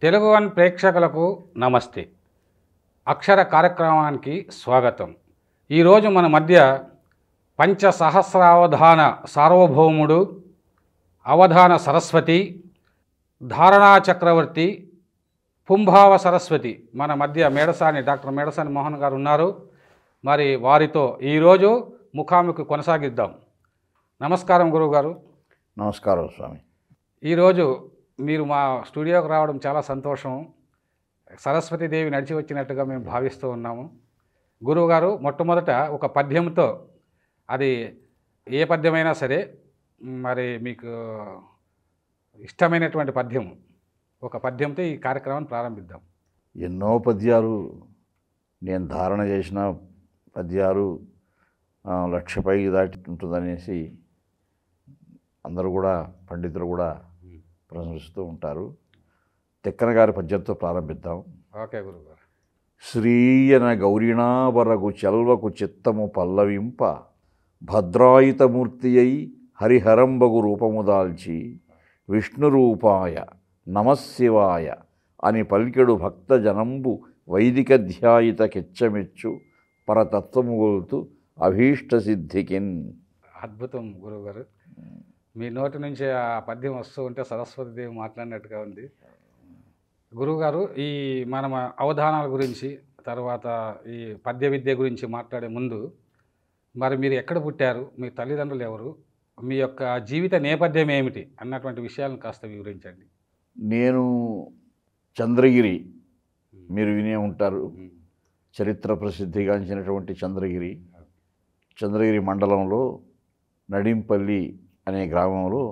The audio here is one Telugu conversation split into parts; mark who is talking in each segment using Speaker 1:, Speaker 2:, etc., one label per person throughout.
Speaker 1: తెలుగు వన్ ప్రేక్షకులకు నమస్తే. అక్షర కార్యక్రమానికి స్వాగతం. ఈరోజు మన మధ్య పంచసహస్రావధాన సార్వభౌముడు, అవధాన సరస్వతి, ధారణా చక్రవర్తి, పుంభావ సరస్వతి మన మధ్య డాక్టర్ మేడసాని మోహన్ గారు ఉన్నారు. మరి వారితో ఈరోజు ముఖాముఖి కొనసాగిద్దాం. నమస్కారం గురువుగారు.
Speaker 2: నమస్కారం స్వామి.
Speaker 1: ఈరోజు మీరు మా స్టూడియోకి రావడం చాలా సంతోషం. సరస్వతీదేవి నడిచి వచ్చినట్టుగా మేము భావిస్తూ ఉన్నాము. గురువుగారు, మొట్టమొదట ఒక పద్యంతో, అది ఏ పద్యమైనా సరే, మరి మీకు ఇష్టమైనటువంటి పద్యం, ఒక పద్యంతో ఈ కార్యక్రమాన్ని ప్రారంభిద్దాం.
Speaker 2: ఎన్నో పద్యాలు నేను ధారణ చేసిన పద్యాలు 1,00,000 పైకి దాటి ఉంటుందనేసి అందరూ కూడా, పండితులు కూడా ప్రశంసిస్తూ ఉంటారు. తిక్కన గారి పద్యంతో ప్రారంభిద్దాం.
Speaker 1: ఓకే గురుగారు.
Speaker 2: శ్రీయన గౌరీణావరగు చెల్వకు చిత్తము పల్లవింప భద్రాయుతమూర్తి అయి హరిహరంబగు రూపము దాల్చి విష్ణురూపాయ నమశివాయ అని పలికెడు భక్త జనంబు వైదిక ధ్యాయిత కెచ్చమెచ్చు పరతత్వము గొలుతూ అభీష్ట సిద్ధికిన్.
Speaker 1: అద్భుతం గురువుగారు. మీ నోటి నుంచి ఆ పద్యం వస్తూ ఉంటే సరస్వతీదేవి మాట్లాడినట్టుగా ఉంది. గురువుగారు, ఈ మనం అవధానాల గురించి, తర్వాత ఈ పద్య విద్య గురించి మాట్లాడే ముందు, మరి మీరు ఎక్కడ పుట్టారు, మీ తల్లిదండ్రులు ఎవరు, మీ యొక్క జీవిత నేపథ్యం ఏమిటి అన్నటువంటి విషయాలను కాస్త వివరించండి.
Speaker 2: నేను చంద్రగిరి, మీరు వినే ఉంటారు, చరిత్ర ప్రసిద్ధిగాంచినటువంటి చంద్రగిరి మండలంలో నడింపల్లి అనే గ్రామంలో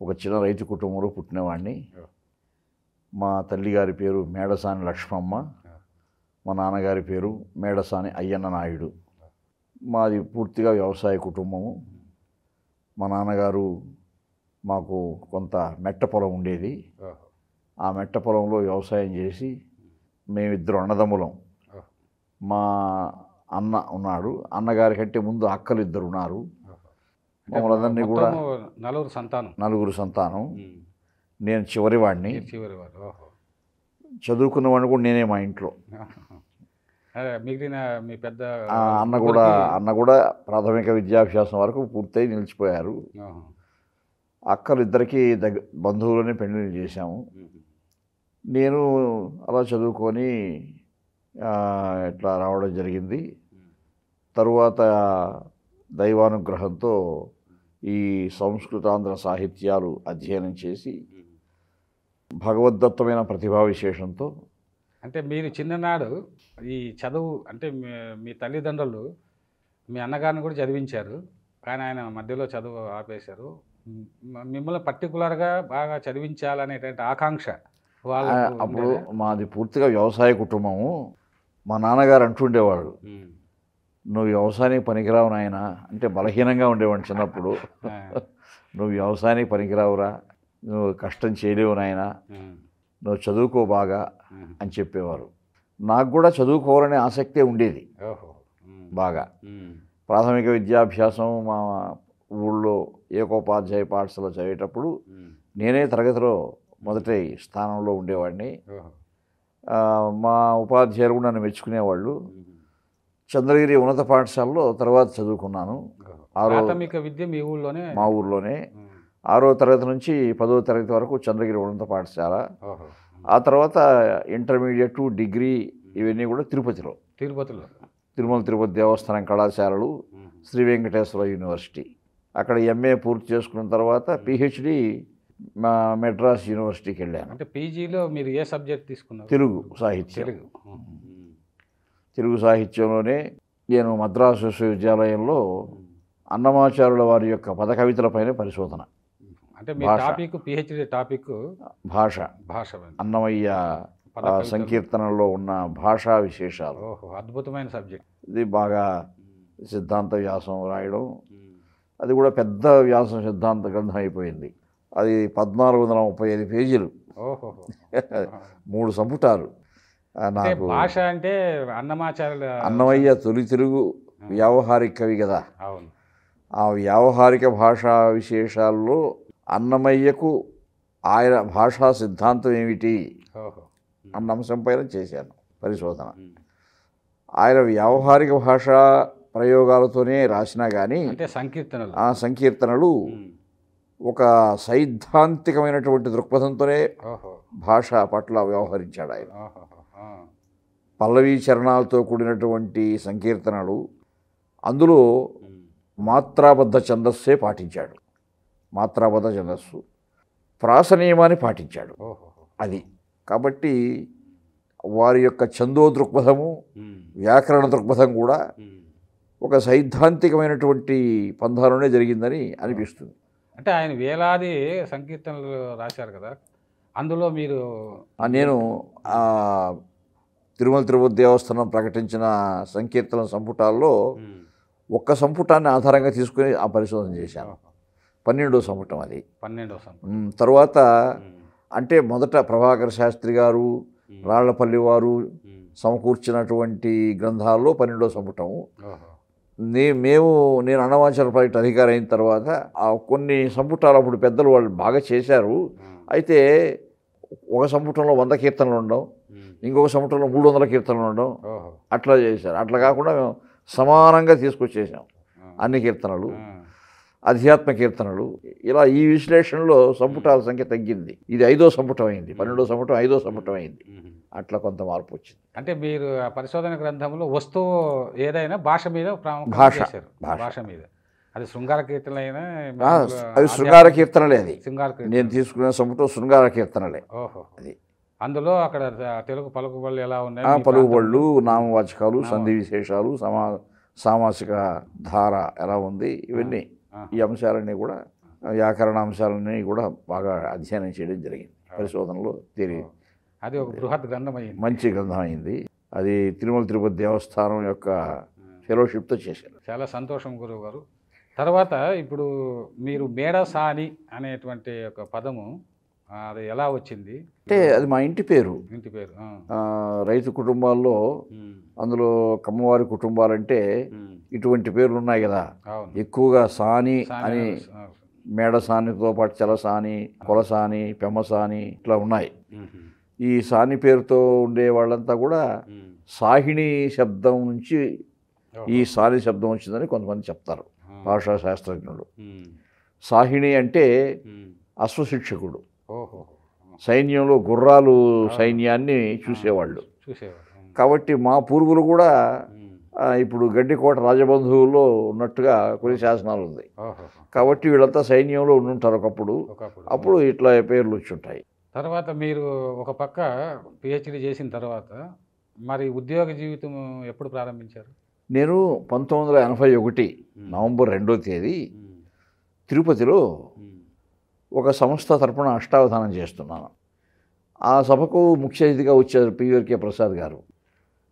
Speaker 2: ఒక చిన్న రైతు కుటుంబంలో పుట్టినవాడిని. మా తల్లిగారి పేరు మేడసాని లక్ష్మమ్మ, మా నాన్నగారి పేరు మేడసాని అయ్యన్న నాయుడు. మాది పూర్తిగా వ్యవసాయ కుటుంబము. మా నాన్నగారు, మాకు కొంత మెట్ట పొలం ఉండేది. ఆ మెట్ట పొలంలో వ్యవసాయం చేసి మేమిద్దరు అన్నదమ్ములం. మా అన్న ఉన్నాడు, అన్నగారి కంటే ముందు అక్కలు ఇద్దరు ఉన్నారు. మమ్మల్ని అందరినీ కూడా నలుగురు సంతానం. నేను చివరివాడిని. చదువుకున్నవాడిని కూడా నేనే మా ఇంట్లో.
Speaker 1: మిగిలిన మీ పెద్ద
Speaker 2: అన్న కూడా ప్రాథమిక విద్యాభ్యాసం వరకు పూర్తయి నిలిచిపోయారు. అక్కలు ఇద్దరికి బంధువులని పెళ్లిళ్ళు చేశాము. నేను అలా చదువుకొని ఇట్లా రావడం జరిగింది. తరువాత దైవానుగ్రహంతో ఈ సంస్కృతాంధ్ర సాహిత్యాలు అధ్యయనం చేసి భగవద్దత్తమైన ప్రతిభా విశేషంతో,
Speaker 1: అంటే మీరు చిన్ననాడు ఈ చదువు, అంటే మీ తల్లిదండ్రులు మీ అన్నగారిని కూడా చదివించారు, కానీ ఆయన మధ్యలో చదువు ఆపేశారు. మిమ్మల్ని పర్టికులర్గా బాగా చదివించాలనేటువంటి ఆకాంక్ష వాళ్ళ.
Speaker 2: అప్పుడు మాది పూర్తిగా వ్యవసాయ కుటుంబము. మా నాన్నగారు అంటుండేవాడు, నువ్వు వ్యవసాయానికి పనికిరావు నాయన అంటే. బలహీనంగా ఉండేవాడిని చిన్నప్పుడు. నువ్వు వ్యవసాయానికి పనికిరావురా, నువ్వు కష్టం చేయలేవు నాయన, నువ్వు చదువుకో బాగా అని చెప్పేవారు. నాకు కూడా చదువుకోవాలనే ఆసక్తే ఉండేది బాగా. ప్రాథమిక విద్యాభ్యాసం మా ఊళ్ళో ఏకోపాధ్యాయ పాఠశాల చదివేటప్పుడు నేనే తరగతిలో మొదటి స్థానంలో ఉండేవాడిని. మా ఉపాధ్యాయులు కూడా నన్ను మెచ్చుకునేవాళ్ళు. చంద్రగిరి ఉన్నత పాఠశాలలో తర్వాత చదువుకున్నాను.
Speaker 1: ప్రాథమిక విద్య మీ ఊళ్ళోనే?
Speaker 2: మా ఊళ్ళోనే. 6వ తరగతి నుంచి 10వ తరగతి వరకు చంద్రగిరి ఉన్నత పాఠశాల. ఆ తర్వాత ఇంటర్మీడియట్, డిగ్రీ ఇవన్నీ కూడా తిరుపతిలో. తిరుమల తిరుపతి దేవస్థానం కళాశాలలు, శ్రీ వెంకటేశ్వర యూనివర్సిటీ. అక్కడ ఎంఏ పూర్తి చేసుకున్న తర్వాత పిహెచ్డి మెడ్రాస్ యూనివర్సిటీకి వెళ్ళాను.
Speaker 1: అంటే పీజీలో మీరు ఏ సబ్జెక్ట్ తీసుకున్నారు?
Speaker 2: తెలుగు సాహిత్యం. తెలుగు సాహిత్యంలోనే నేను మద్రాసు విశ్వవిద్యాలయంలో అన్నమాచార్యుల వారి యొక్క పదకవితలపైన పరిశోధన.
Speaker 1: అంటే మీ టాపిక్, పిహెచ్డి టాపిక్
Speaker 2: భాష. అన్నమయ్య సంకీర్తనలో ఉన్న భాషా విశేషాలు.
Speaker 1: అద్భుతమైన సబ్జెక్ట్ ఇది.
Speaker 2: బాగా సిద్ధాంత వ్యాసం రాయడం, అది కూడా పెద్ద వ్యాసం, సిద్ధాంత గ్రంథం అయిపోయింది. అది 1435 పేజీలు, 3 సంపుటాలు.
Speaker 1: నాకు భాష అంటే
Speaker 2: అన్నమయ్య తొలి తెలుగు వ్యావహారిక కవి కదా. ఆ వ్యావహారిక భాషా విశేషాల్లో అన్నమయ్యకు ఆయన భాషా సిద్ధాంతం ఏమిటి
Speaker 1: ఓహో.
Speaker 2: అన్న అంశం పైన చేశాను పరిశోధన.
Speaker 1: ఉమ్.
Speaker 2: ఆయన వ్యావహారిక భాషా ప్రయోగాలతోనే రాసినా కానీ
Speaker 1: అంటే సంకీర్తనలు.
Speaker 2: ఆ సంకీర్తనలు
Speaker 1: ఉమ్.
Speaker 2: ఒక సైద్ధాంతికమైనటువంటి దృక్పథంతోనే
Speaker 1: ఓహో.
Speaker 2: భాష పట్ల వ్యవహరించాడు ఆయన.
Speaker 1: ఓహోహో. ఆ.
Speaker 2: పల్లవీ చరణాలతో కూడినటువంటి సంకీర్తనలు, అందులో
Speaker 1: ఉమ్.
Speaker 2: మాత్రాబద్ధ ఛందస్సే పాటించాడు. మాత్రాబద్ధ ఛందస్సు, ప్రాస నియమాన్ని పాటించాడు.
Speaker 1: ఓహోహో.
Speaker 2: అది కాబట్టి వారి యొక్క ఛందో దృక్పథము,
Speaker 1: ఉమ్.
Speaker 2: వ్యాకరణ దృక్పథం కూడా
Speaker 1: ఉమ్.
Speaker 2: ఒక సైద్ధాంతికమైనటువంటి పంధాలోనే జరిగిందని అనిపిస్తుంది.
Speaker 1: అంటే ఆయన వేలాది సంకీర్తనలు రాశారు కదా, అందులో మీరు
Speaker 2: నేను తిరుమల తిరుపతి దేవస్థానం ప్రకటించిన సంకీర్తన సంపుటాల్లో
Speaker 1: ఉమ్.
Speaker 2: ఒక్క సంపుటాన్ని ఆధారంగా తీసుకుని ఆ పరిశోధన చేశాను.
Speaker 1: ఓహో.
Speaker 2: 12వ సంపుటం అది.
Speaker 1: 12వ సంపుటం.
Speaker 2: తర్వాత
Speaker 1: ఉమ్.
Speaker 2: అంటే మొదట ప్రభాకర శాస్త్రి గారు,
Speaker 1: ఉమ్.
Speaker 2: రాళ్లపల్లి వారు
Speaker 1: ఉమ్.
Speaker 2: సమకూర్చినటువంటి గ్రంథాల్లో 12వ సంపుటం.
Speaker 1: ఓహో.
Speaker 2: నేను అన్నవాంఛన ప్రాజెక్ట్ అధికారి అయిన తర్వాత ఆ కొన్ని సంపుటాలు అప్పుడు పెద్దలు వాళ్ళు బాగా చేశారు.
Speaker 1: ఉమ్.
Speaker 2: అయితే ఒక సంపుటంలో 100 కీర్తనలు ఉండవు,
Speaker 1: ఉమ్.
Speaker 2: ఇంకొక సంపుటంలో 300 కీర్తనలు ఉండవు.
Speaker 1: ఓహో.
Speaker 2: అట్లా చేశారు. అట్లా కాకుండా మేము సమానంగా తీసుకొచ్చేసాం
Speaker 1: ఆ.
Speaker 2: అన్ని కీర్తనలు,
Speaker 1: ఆ.
Speaker 2: అధ్యాత్మ కీర్తనలు. ఇలా ఈ విశ్లేషణలో సంపుటాల సంఖ్య తగ్గింది. ఇది 5వ సంపుటం అయింది. 12వ సంపుటం 5వ సంపుటం అయింది.
Speaker 1: ఉమ్.
Speaker 2: అట్లా కొంత మార్పు వచ్చింది.
Speaker 1: అంటే మీరు ఆ పరిశోధన గ్రంథంలో వస్తువు ఏదైనా భాష మీద ప్రాముఖ్యత
Speaker 2: భాష,
Speaker 1: చేశారు.
Speaker 2: భాష.
Speaker 1: భాష మీద, అది శృంగార కీర్తనలు అయినా
Speaker 2: అవి శృంగార కీర్తనలే. అది
Speaker 1: శృంగార కీర్తన.
Speaker 2: నేను తీసుకునే సంపుటం శృంగార కీర్తనలే.
Speaker 1: ఓహో.
Speaker 2: అది
Speaker 1: అందులో అక్కడ తెలుగు పలుకుబళ్ళు ఎలా ఉన్నాయి, మీ
Speaker 2: పలుకుబళ్ళు,
Speaker 1: ప్రాంతంలో?
Speaker 2: నామవాచకాలు, సంధి విశేషాలు, సామాసిక ధార ఎలా ఉంది, ఇవన్నీ
Speaker 1: ఆహా.
Speaker 2: ఈ అంశాలన్నీ కూడా, వ్యాకరణ అంశాలన్నీ కూడా బాగా అధ్యయనం చేయడం జరిగింది పరిశోధనలో.
Speaker 1: అది ఒక బృహత్ గ్రంథం అయింది.
Speaker 2: మంచి గ్రంథం అయింది. అది తిరుమల తిరుపతి దేవస్థానం యొక్క ఫెలోషిప్తో చేశారు.
Speaker 1: చాలా సంతోషం గురువు గారు. తర్వాత ఇప్పుడు మీరు మేడసాని అనేటువంటి ఒక పదము అది ఎలా వచ్చింది?
Speaker 2: అంటే అది మా ఇంటి పేరు.
Speaker 1: ఇంటి పేరు.
Speaker 2: రైతు కుటుంబాల్లో, అందులో కమ్మవారి కుటుంబాలంటే ఇటువంటి పేర్లు ఉన్నాయి కదా.
Speaker 1: అవును.
Speaker 2: ఎక్కువగా సాని
Speaker 1: సాని
Speaker 2: అని,
Speaker 1: ఆ.
Speaker 2: మేడసానితో పాటు చలసాని, కొలసాని, పెమ్మసాని ఇట్లా ఉన్నాయి.
Speaker 1: ఉహు.
Speaker 2: ఈ సాని పేరుతో ఉండే వాళ్ళంతా కూడా
Speaker 1: ఉమ్.
Speaker 2: సాహిణి శబ్దం నుంచి
Speaker 1: ఓహో.
Speaker 2: ఈ సాని శబ్దం వచ్చిందని కొంతమంది చెప్తారు
Speaker 1: ఆ.
Speaker 2: భాషా శాస్త్రజ్ఞులు.
Speaker 1: ఉమ్.
Speaker 2: సాహిణి అంటే
Speaker 1: ఉమ్.
Speaker 2: అశ్వశిక్షకుడు.
Speaker 1: ఓహో.
Speaker 2: సైన్యంలో గుర్రాలు సైన్యాన్ని చూసేవాళ్ళు.
Speaker 1: చూసేవాడు.
Speaker 2: కాబట్టి మా పూర్వులు కూడా
Speaker 1: ఉమ్.
Speaker 2: ఇప్పుడు గడ్డికోట రాజబంధువుల్లో ఉన్నట్టుగా కొన్ని శాసనాలు ఉంది.
Speaker 1: ఓహో.
Speaker 2: కాబట్టి వీళ్ళంతా సైన్యంలో ఉండుంటారు ఒకప్పుడు.
Speaker 1: ఒకప్పుడు.
Speaker 2: అప్పుడు ఇట్లా పేర్లు వచ్చి ఉంటాయి.
Speaker 1: తర్వాత మీరు ఒక పక్క పిహెచ్డి చేసిన తర్వాత మరి ఉద్యోగ జీవితం ఎప్పుడు ప్రారంభించారు?
Speaker 2: నేను 1981 నవంబర్ 2వ తేదీ
Speaker 1: ఉమ్.
Speaker 2: తిరుపతిలో
Speaker 1: ఉమ్.
Speaker 2: ఒక సంస్థ తరపున అష్టావధానం చేస్తున్నాను. ఆ సభకు ముఖ్య అతిథిగా వచ్చారు పివిఆర్కే ప్రసాద్ గారు.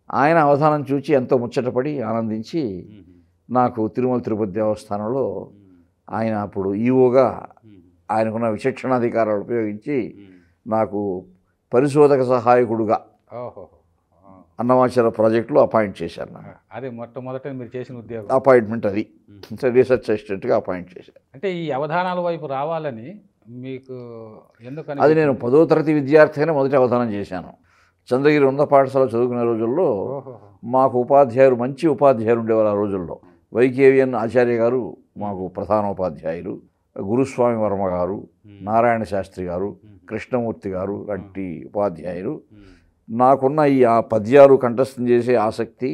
Speaker 2: ఆయన అవధానం చూచి ఎంతో ముచ్చటపడి ఆనందించి
Speaker 1: ఉమ్.
Speaker 2: నాకు తిరుమల తిరుపతి దేవస్థానంలో
Speaker 1: ఉమ్.
Speaker 2: ఆయన అప్పుడు ఈఓగా
Speaker 1: ఉమ్.
Speaker 2: ఆయనకున్న విచక్షణాధికారాలు ఉపయోగించి
Speaker 1: ఉమ్.
Speaker 2: నాకు పరిశోధక సహాయకుడుగా
Speaker 1: ఓహో.
Speaker 2: అన్నమాచార ప్రాజెక్టులో అపాయింట్ చేశారు. నాకు
Speaker 1: అదే మొట్టమొదట మీరు చేసిన ఉద్యోగం.
Speaker 2: అపాయింట్మెంట్ అది రీసెర్చ్ అసిస్టెంట్గా అపాయింట్ చేశారు.
Speaker 1: అంటే ఈ అవధానాల వైపు రావాలని మీకు ఎందుకని?
Speaker 2: అది నేను 10వ తరగతి విద్యార్థిగానే మొదటి అవధానం చేశాను. చంద్రగిరి ఉన్నత పాఠశాల చదువుకునే రోజుల్లో
Speaker 1: ఓహో.
Speaker 2: మాకు ఉపాధ్యాయులు, మంచి ఉపాధ్యాయులు ఉండేవారు ఆ రోజుల్లో. వైకేవిఎన్ ఆచార్య గారు మాకు ప్రధాన ఉపాధ్యాయులు, గురుస్వామి వర్మ గారు, నారాయణ శాస్త్రి గారు, కృష్ణమూర్తి గారు వంటి ఉపాధ్యాయులు. నాకున్న ఆ పద్యాలు కంఠస్థం చేసే ఆసక్తి,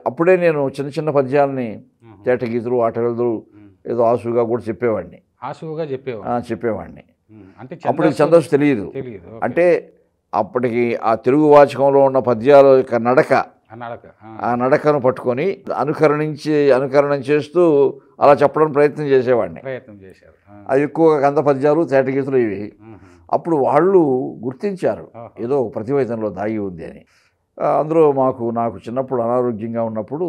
Speaker 2: అప్పుడే నేను చిన్న చిన్న పద్యాలని తేటగీతులు, ఆటగీతులు ఏదో ఆసుగా కూడా చెప్పేవాడిని.
Speaker 1: ఆసుగా
Speaker 2: చెప్పేవాడిని.
Speaker 1: అంటే
Speaker 2: అప్పటికి ఛందస్సు తెలియదు.
Speaker 1: తెలియదు.
Speaker 2: అంటే అప్పటికి ఆ తెలుగు వాచకంలో ఉన్న పద్యాల యొక్క నడక, ఆ నడకను పట్టుకొని అనుకరణం చేస్తూ అలా చెప్పడానికి ప్రయత్నం చేసేవాడిని. అది ఎక్కువగా కంద పద్యాలు, తేటగీతులు ఇవి. అప్పుడు వాళ్ళు గుర్తించారు ఏదో ప్రతిభ ఇతనిలో దాగి ఉంది అని. అందులో నాకు చిన్నప్పుడు అనారోగ్యంగా ఉన్నప్పుడు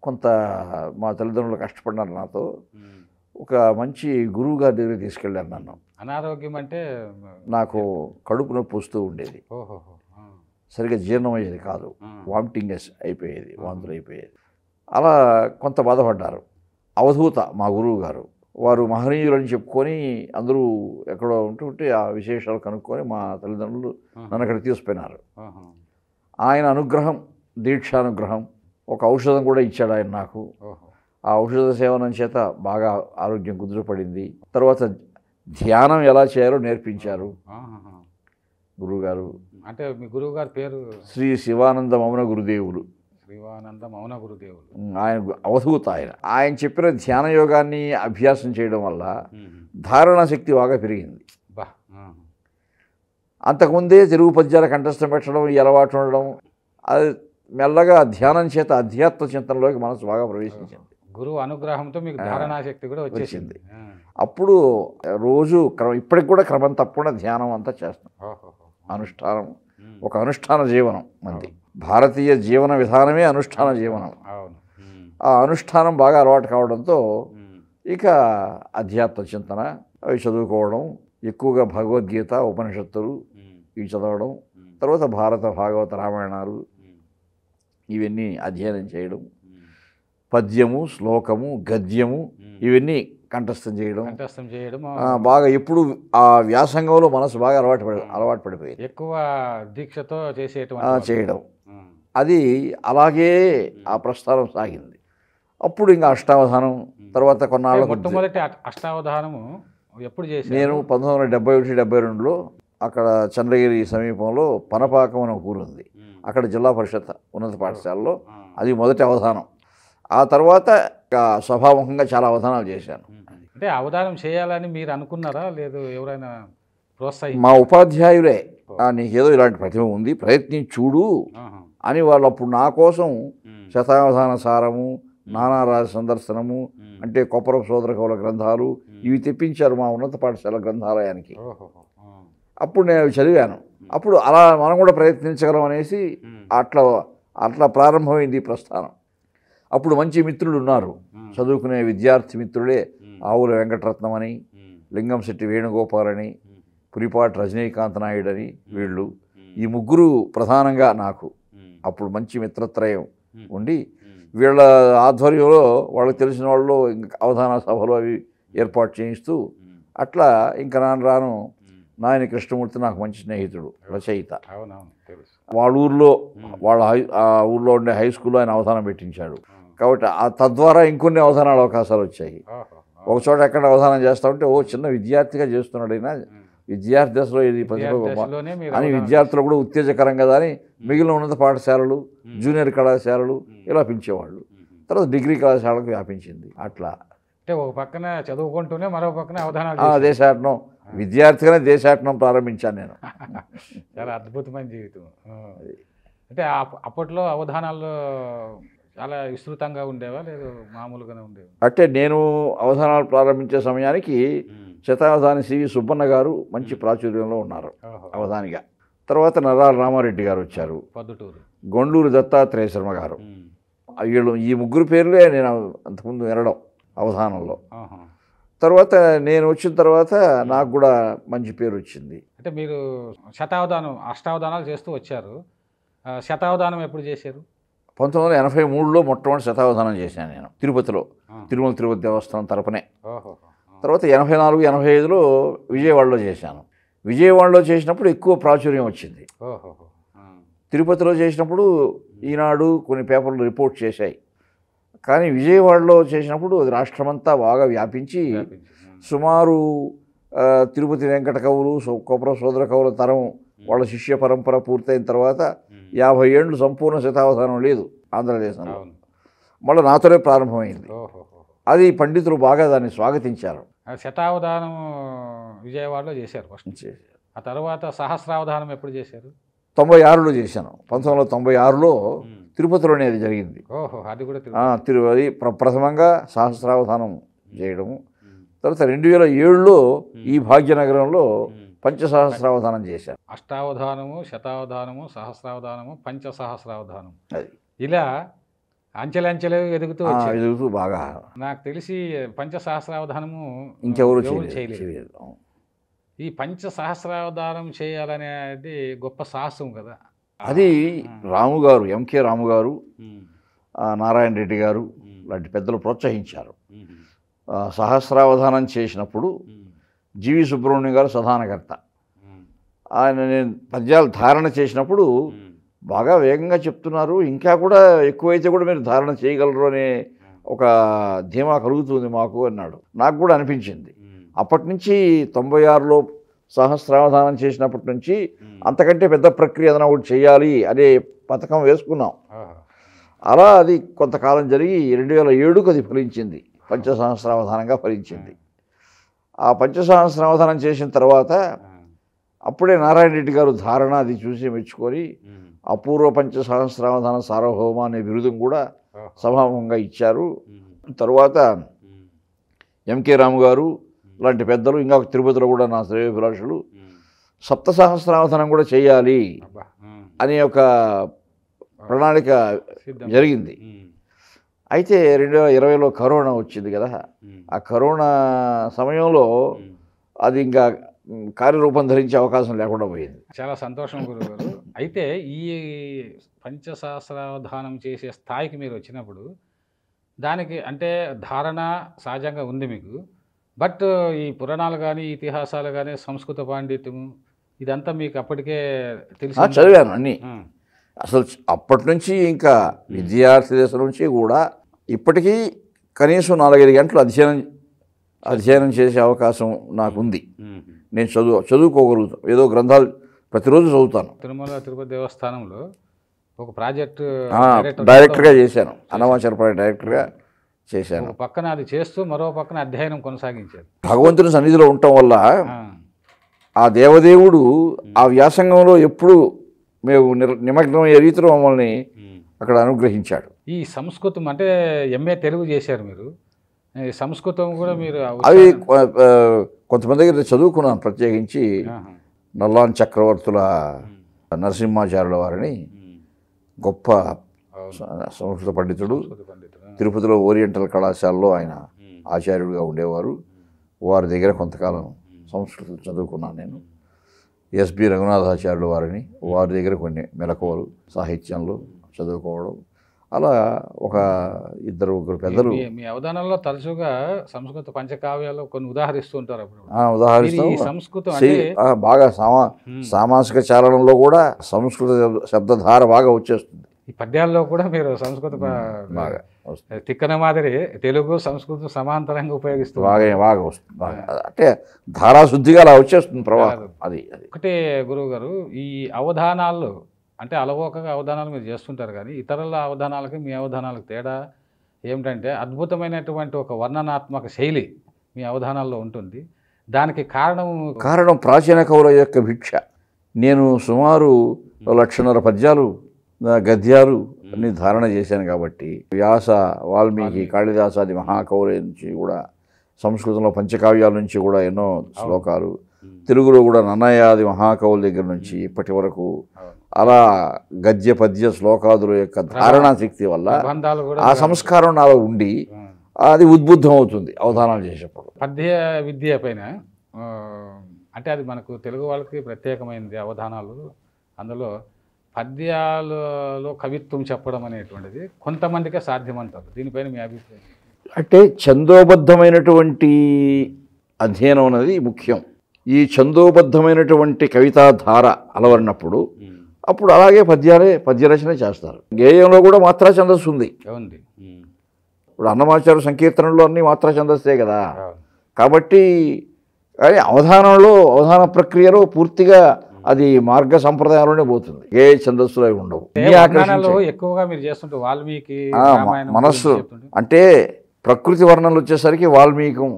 Speaker 2: కొంత మా తల్లిదండ్రులు కష్టపడినారు నాతో. ఒక మంచి గురువు గారి దగ్గర తీసుకెళ్ళారు నన్ను.
Speaker 1: అనారోగ్యం అంటే
Speaker 2: నాకు కడుపు నొప్పి వస్తూ ఉండేది, సరిగ్గా జీర్ణమయ్యేది కాదు, వామిటింగ్ అయిపోయేది, వాంతులు అయిపోయేది. అలా కొంత బాధపడ్డారు. అవధూత మా గురువు గారు వారు మహనీయులని చెప్పుకొని అందరూ ఎక్కడో ఉంటుంటే ఆ విశేషాలు కనుక్కొని మా తల్లిదండ్రులు నన్ను అక్కడ తీసుకుపోయినారు. ఆయన అనుగ్రహం, దీక్షానుగ్రహం, ఒక ఔషధం కూడా ఇచ్చాడు ఆయన నాకు. ఆ ఔషధ సేవనం చేత బాగా ఆరోగ్యం కుదురుపడింది. తర్వాత ధ్యానం ఎలా చేయాలో నేర్పించారు గురువుగారు.
Speaker 1: అంటే మీ గురువుగారి పేరు
Speaker 2: శ్రీ శివానంద మౌన గురుదేవులు.
Speaker 1: శివానంద మౌన గురుదేవులు.
Speaker 2: ఆయన అవధూత. ఆయన చెప్పిన ధ్యాన యోగాన్ని అభ్యాసం చేయడం వల్ల ధారణ శక్తి బాగా పెరిగింది. అంతకుముందే తెలుగు పద్యాల కంఠస్థం పెట్టడం, ఈ అలవాటు ఉండడం, అది మెల్లగా ధ్యానం చేత అధ్యాత్మ చింతనలోకి మనసు బాగా ప్రవేశించింది.
Speaker 1: గురువు అనుగ్రహంతో మీకు ధారణాశక్తి కూడా వచ్చేసింది.
Speaker 2: అప్పుడు రోజు ఇప్పటికి కూడా క్రమం తప్పకుండా ధ్యానం అంతా చేస్తాం. అనుష్ఠానం, ఒక అనుష్ఠాన జీవనం మంది. భారతీయ జీవన విధానమే అనుష్ఠాన జీవనం. ఆ అనుష్ఠానం బాగా అలవాటు కావడంతో ఇక అధ్యాత్మ చింతన అవి చదువుకోవడం, ఎక్కువగా భగవద్గీత, ఉపనిషత్తులు ఇవి చదవడం, తర్వాత భారత భాగవత రామాయణాలు ఇవన్నీ అధ్యయనం చేయడం, పద్యము, శ్లోకము, గద్యము ఇవన్నీ కంఠస్థం చేయడం బాగా ఎప్పుడు ఆ వ్యాసంగంలో మనసు బాగా అలవాటు పడిపోయింది.
Speaker 1: ఎక్కువ దీక్షతో
Speaker 2: చేయడం అది అలాగే ఆ ప్రస్థానం సాగింది. అప్పుడు ఇంకా అష్టావధానం తర్వాత కొన్నాళ్ళ
Speaker 1: మొట్టమొదటి అష్టావధానము ఎప్పుడు చేసి
Speaker 2: నేను 1971-72లో అక్కడ చంద్రగిరి సమీపంలో పనపాకం అనే ఊరు ఉంది. అక్కడ జిల్లా పరిషత్ ఉన్నత పాఠశాలలో అది మొదటి అవధానం. ఆ తర్వాత స్వభావముఖంగా చాలా అవధానాలు చేశాను.
Speaker 1: అంటే అవధానం చేయాలని మీరు అనుకున్నారా, లేదు ఎవరైనా ప్రోత్సహించారా?
Speaker 2: మా ఉపాధ్యాయులే నీకేదో ఇలాంటి ప్రతిభ ఉంది, ప్రయత్నించి చూడు అని వాళ్ళు అప్పుడు నా కోసం శతావధాన సారము, నానారాజ సందర్శనము అంటే కొప్పర సోదర కవుల గ్రంథాలు ఇవి తెప్పించారు మా ఉన్నత పాఠశాల గ్రంథాలయానికి. అప్పుడు నేను చదివాను. అప్పుడు అలా మనం కూడా ప్రయత్నించగలం అనేసి అట్లా ప్రారంభమైంది ఈ ప్రస్థానం. అప్పుడు మంచి మిత్రులు ఉన్నారు, చదువుకునే విద్యార్థి మిత్రులే. ఆవుల వెంకటరత్నం అని, లింగంశెట్టి వేణుగోపాల్ అని, పురిపాటి రజనీకాంత్ నాయుడు అని, వీళ్ళు ఈ ముగ్గురు ప్రధానంగా నాకు అప్పుడు మంచి మిత్రత్రయం ఉండి వీళ్ళ ఆధ్వర్యంలో వాళ్ళకి తెలిసిన వాళ్ళు అవధాన సభలు అవి ఏర్పాటు చేయిస్తూ అట్లా ఇంకా రాను నాయన కృష్ణమూర్తి నాకు మంచి స్నేహితుడు, రచయిత. వాళ్ళ ఊర్లో ఆ ఊర్లో ఉండే హై స్కూల్లో ఆయన అవధానం పెట్టించాడు. కాబట్టి తద్వారా ఇంకొన్ని అవధానాల అవకాశాలు వచ్చాయి. ఒక చోట ఎక్కడ అవధానం చేస్తా ఉంటే చిన్న విద్యార్థిగా చేస్తున్నాడు అయినా విద్యార్థి దశలో ఇది ప్రతిభ అని విద్యార్థులు కూడా ఉత్తేజకరం కదా అని మిగిలిన ఉన్నత పాఠశాలలు, జూనియర్ కళాశాలలు ఇలా పిలిచేవాళ్ళు. తర్వాత డిగ్రీ కళాశాలకు వ్యాపించింది. అట్లా
Speaker 1: అంటే ఒక పక్కన చదువుకుంటూనే మరో పక్కన అవధానాలు
Speaker 2: దేశాటనం, విద్యార్థిగానే దేశాటనం ప్రారంభించాను నేను.
Speaker 1: చాలా అద్భుతమైన జీవితం. అంటే అప్పట్లో అవధానాలు చాలా విస్తృతంగా ఉండేవా, లేదు మామూలుగానే ఉండేవా?
Speaker 2: అంటే నేను అవధానాలు ప్రారంభించే సమయానికి శతావధాని సివి సుబ్బన్న గారు మంచి ప్రాచుర్యంలో ఉన్నారు అవధానిగా. తర్వాత నరాల రామారెడ్డి గారు వచ్చారు, గొండూరు దత్తాత్రేయ శర్మ గారు. వీళ్ళు ఈ ముగ్గురు పేర్లే నేను అంతకుముందు వినడం అవధానంలో. తర్వాత నేను వచ్చిన తర్వాత నాకు కూడా మంచి పేరు వచ్చింది.
Speaker 1: అంటే మీరు అష్టావధానాలు చేస్తూ వచ్చారు. శతావధానం ఎప్పుడు చేశారు?
Speaker 2: 1983లో మొట్టమొదటి శతావధానం చేశాను నేను తిరుపతిలో, తిరుమల తిరుపతి దేవస్థానం తరపునే. తర్వాత 84-85లో విజయవాడలో చేశాను. విజయవాడలో చేసినప్పుడు ఎక్కువ ప్రాచుర్యం వచ్చింది. తిరుపతిలో చేసినప్పుడు ఈనాడు కొన్ని పేపర్లు రిపోర్ట్ చేశాయి. కానీ విజయవాడలో చేసినప్పుడు అది రాష్ట్రమంతా బాగా వ్యాపించి సుమారు తిరుపతి వెంకట కవులు, కొప్పర సోదర కవుల తరం వాళ్ళ శిష్య పరంపర పూర్తయిన తర్వాత 50 ఏళ్ళు సంపూర్ణ శతావధానం లేదు ఆంధ్రదేశంలో. మళ్ళీ నాతోనే ప్రారంభమైంది. అది పండితులు బాగా దాన్ని స్వాగతించారు.
Speaker 1: శతావధానం విజయవాడలో చేశారు ఫస్ట్. ఆ తర్వాత సహస్రావధానం ఎప్పుడు చేశారు?
Speaker 2: 96లో చేశాను. 1996లో తిరుపతిలోనే అది జరిగింది.
Speaker 1: అది కూడా
Speaker 2: అది ప్రథమంగా సహస్రావధానం చేయడము. తర్వాత 2007లో ఈ భాగ్యనగరంలో పంచసహస్రావధానం చేశారు.
Speaker 1: అష్టావధానము, శతావధానము, సహస్రావధానము, పంచసహస్రావధానం ఇలా అంచెలంచెలు ఎదుగుతూ
Speaker 2: బాగా.
Speaker 1: నాకు తెలిసి పంచసహస్రావధానము
Speaker 2: ఇంకెవరు చేయలేదు.
Speaker 1: ఈ పంచసహస్రావధానం చేయాలనేది గొప్ప సాహసం కదా.
Speaker 2: అది రాము గారు, ఎంకే రాము గారు, నారాయణ రెడ్డి గారు లాంటి పెద్దలు ప్రోత్సహించారు. సహస్రావధానం చేసినప్పుడు జీవి సుబ్రహ్మణ్యం గారు సదానకర్త. ఆయన నేను పద్యాలు ధారణ చేసినప్పుడు బాగా వేగంగా చెప్తున్నారు, ఇంకా కూడా ఎక్కువైతే కూడా మీరు ధారణ చేయగలరు అనే ఒక ధీమా కలుగుతుంది మాకు అన్నాడు. నాకు కూడా అనిపించింది. అప్పటి నుంచి 96లో సహస్రావధానం చేసినప్పటి నుంచి అంతకంటే పెద్ద ప్రక్రియ ఏదైనా ఒకటి చేయాలి అనే పథకం వేసుకున్నాం. అలా అది కొంతకాలం జరిగి 2007కు అది ఫలించింది, పంచసహస్రావధానంగా ఫలించింది. ఆ పంచసహస్రావధానం చేసిన తర్వాత అప్పుడే నారాయణ రెడ్డి గారు ధారణ అది చూసి మెచ్చుకొని అపూర్వ పంచసహస్రావధాన సార్వభౌమ అనే బిరుదును కూడా సభాముఖంగా ఇచ్చారు. తర్వాత ఎంకే రాము గారు లాంటి పెద్దలు, ఇంకా తిరుపతిలో కూడా నా శ్రేయోభిలాషులు సప్త సహస్రావధానం కూడా చేయాలి అనే ఒక ప్రణాళిక జరిగింది. అయితే 2020లో కరోనా వచ్చింది కదా, ఆ కరోనా సమయంలో అది ఇంకా కార్యరూపం ధరించే అవకాశం లేకుండా పోయింది.
Speaker 1: చాలా సంతోషం గురుగారు. అయితే ఈ పంచసహస్రావధానం చేసే స్థాయికి మీరు వచ్చినప్పుడు దానికి అంటే ధారణ సహజంగా ఉంది మీకు, బట్ ఈ పురాణాలు కానీ ఇతిహాసాలు కానీ సంస్కృత పాండిత్యము ఇదంతా మీకు అప్పటికే తెలిసి
Speaker 2: చదివాను అన్నీ. అసలు అప్పటి నుంచి ఇంకా విద్యార్థి దశ నుంచి కూడా ఇప్పటికీ కనీసం 4-5 గంటలు అధ్యయనం చేసే అవకాశం నాకుంది. నేను చదువుకోగలుగుతాను, ఏదో గ్రంథాలు ప్రతిరోజు చదువుతాను.
Speaker 1: తిరుమల తిరుపతి దేవస్థానంలో ఒక ప్రాజెక్ట్
Speaker 2: డైరెక్టర్గా చేశాను, అన్నమాచారపడ డైరెక్టర్గా చేశాను.
Speaker 1: పక్కన అది చేస్తూ మరో పక్కన అధ్యయనం కొనసాగించారు.
Speaker 2: భగవంతుని సన్నిధిలో ఉండటం వల్ల ఆ దేవదేవుడు ఆ వ్యాసంగంలో ఎప్పుడు మేము నిమగ్నమయ్యే రీతిలో మమ్మల్ని అక్కడ అనుగ్రహించాడు.
Speaker 1: ఈ సంస్కృతం అంటే ఎంఏ తెలుగు చేశారు మీరు, సంస్కృతం కూడా మీరు
Speaker 2: అవి కొంతమంది దగ్గర చదువుకున్నాను. ప్రత్యేకించి నల్లాన్ చక్రవర్తుల నరసింహాచార్యుల వారిని, గొప్ప సంస్కృత పండితుడు, తిరుపతిలో ఓరియంటల్ కళాశాలలో ఆయన ఆచార్యుడిగా ఉండేవారు. వారి దగ్గర కొంతకాలం సంస్కృతం చదువుకున్నాను నేను. ఎస్బి రఘునాథాచార్యుల వారిని, వారి దగ్గర కొన్ని మెలకువలు సాహిత్యంలో చదువుకోవడం, అలా ఒక 2-3 పెద్దలు.
Speaker 1: మీ అవధానంలో తరచుగా సంస్కృత పంచకావ్యాల్లో కొన్ని ఉదాహరిస్తూ ఉంటారు.
Speaker 2: ఉదాహరిస్తూ
Speaker 1: సంస్కృతం
Speaker 2: బాగా సామాజిక చాలనంలో కూడా సంస్కృత శబ్దధార బాగా వచ్చేస్తుంది.
Speaker 1: ఈ పద్యాల్లో కూడా మీరు సంస్కృత
Speaker 2: బాగా
Speaker 1: తిక్కన మాదిరి తెలుగు సంస్కృతం సమాంతరంగా ఉపయోగిస్తూ
Speaker 2: బాగా వస్తుంది. అంటే ధారాశుద్ధిగా అలా వచ్చేస్తుంది ప్రవాహం. అది
Speaker 1: ఒకటే గురువు గారు, ఈ అవధానాల్లో అంటే అలవోకగా అవధానాలు మీరు చేస్తుంటారు, కానీ ఇతరుల అవధానాలకి మీ అవధానాలకు తేడా ఏమిటంటే అద్భుతమైనటువంటి ఒక వర్ణనాత్మక శైలి మీ అవధానాల్లో ఉంటుంది. దానికి కారణం
Speaker 2: ప్రాచీన కవుల యొక్క భిక్ష. నేను సుమారు 1,50,000 పద్యాలు గద్యాలు అన్ని ధారణ చేశాను కాబట్టి వ్యాస, వాల్మీకి, కాళిదాసాది మహాకవుల నుంచి కూడా, సంస్కృతంలో పంచకావ్యాల నుంచి కూడా ఎన్నో శ్లోకాలు, తెలుగులో కూడా నన్నయాది మహాకవుల దగ్గర నుంచి ఇప్పటి వరకు అలా గద్య పద్య శ్లోకాదుల యొక్క ధారణా శక్తి వల్ల ఆ సంస్కారం నాలో ఉండి అది ఉద్బుద్ధం అవుతుంది అవధానాలు చేసేప్పుడు.
Speaker 1: పద్య విద్య పైన అంటే అది మనకు తెలుగు వాళ్ళకి ప్రత్యేకమైనది అవధానాలు. అందులో పద్యాలలో కవిత్వం చెప్పడం అనేటువంటిది కొంతమందికే సాధ్యమంటారు. దీనిపైన మీ అభిప్రాయం?
Speaker 2: అంటే ఛందోబద్ధమైనటువంటి అధ్యయనం అనేది ముఖ్యం. ఈ ఛందోబద్ధమైనటువంటి కవితాధార అలవరినప్పుడు అప్పుడు అలాగే పద్యరచన చేస్తారు. గేయంలో కూడా మాత్రా ఛందస్సు ఉంది. ఇప్పుడు అన్నమాచార్య సంకీర్తనలో అన్ని మాత్రా ఛందస్సే కదా. కాబట్టి కానీ అవధాన ప్రక్రియలో పూర్తిగా అది మార్గ సంప్రదాయంలోనే పోతుంది. ఏ ఛందస్సులు అవి ఉండవు.
Speaker 1: ఎక్కువగా మీరు చేస్తుంటే వాల్మీకి
Speaker 2: మనస్సు అంటే ప్రకృతి వర్ణనలు వచ్చేసరికి వాల్మీకం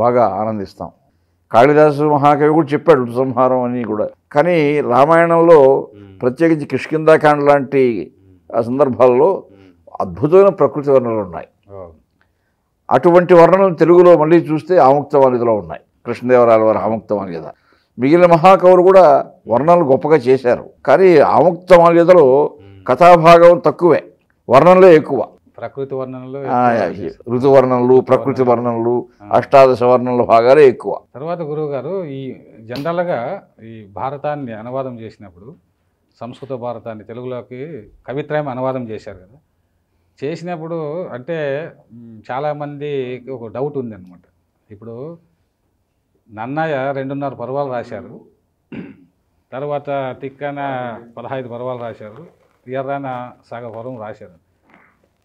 Speaker 2: బాగా ఆనందిస్తాం. కాళిదాసు మహాకవి కూడా చెప్పాడు సంహారం అని కూడా. కానీ రామాయణంలో ప్రత్యేకించి కిష్కింధాకాండ లాంటి సందర్భాల్లో అద్భుతమైన ప్రకృతి వర్ణనలు ఉన్నాయి. అటువంటి వర్ణనలు తెలుగులో మళ్ళీ చూస్తే ఆముక్తవాణిలో ఉన్నాయి. కృష్ణదేవరాయల వారి ఆముక్తవాణిద, మిగిలిన మహాకవులు కూడా వర్ణనలు గొప్పగా చేశారు. కానీ ఆముక్తవాణిదలో కథాభాగం తక్కువే, వర్ణనలే ఎక్కువ.
Speaker 1: ప్రకృతి వర్ణనలు,
Speaker 2: ఋతువర్ణనలు, ప్రకృతి వర్ణనలు, అష్టాదశ వర్ణనలు భాగాలే ఎక్కువ.
Speaker 1: తర్వాత గురువుగారు ఈ జనరల్గా ఈ భారతాన్ని అనువాదం చేసినప్పుడు, సంస్కృత భారతాన్ని తెలుగులోకి కవిత్రయం అనువాదం చేశారు కదా, చేసినప్పుడు అంటే చాలామందికి ఒక డౌట్ ఉందన్నమాట. ఇప్పుడు నన్నయ్య 2.5 పర్వాలు రాశారు, తర్వాత తిక్కన 15 పర్వాలు రాశారు, ఎర్రన సగ పర్వం రాశారు.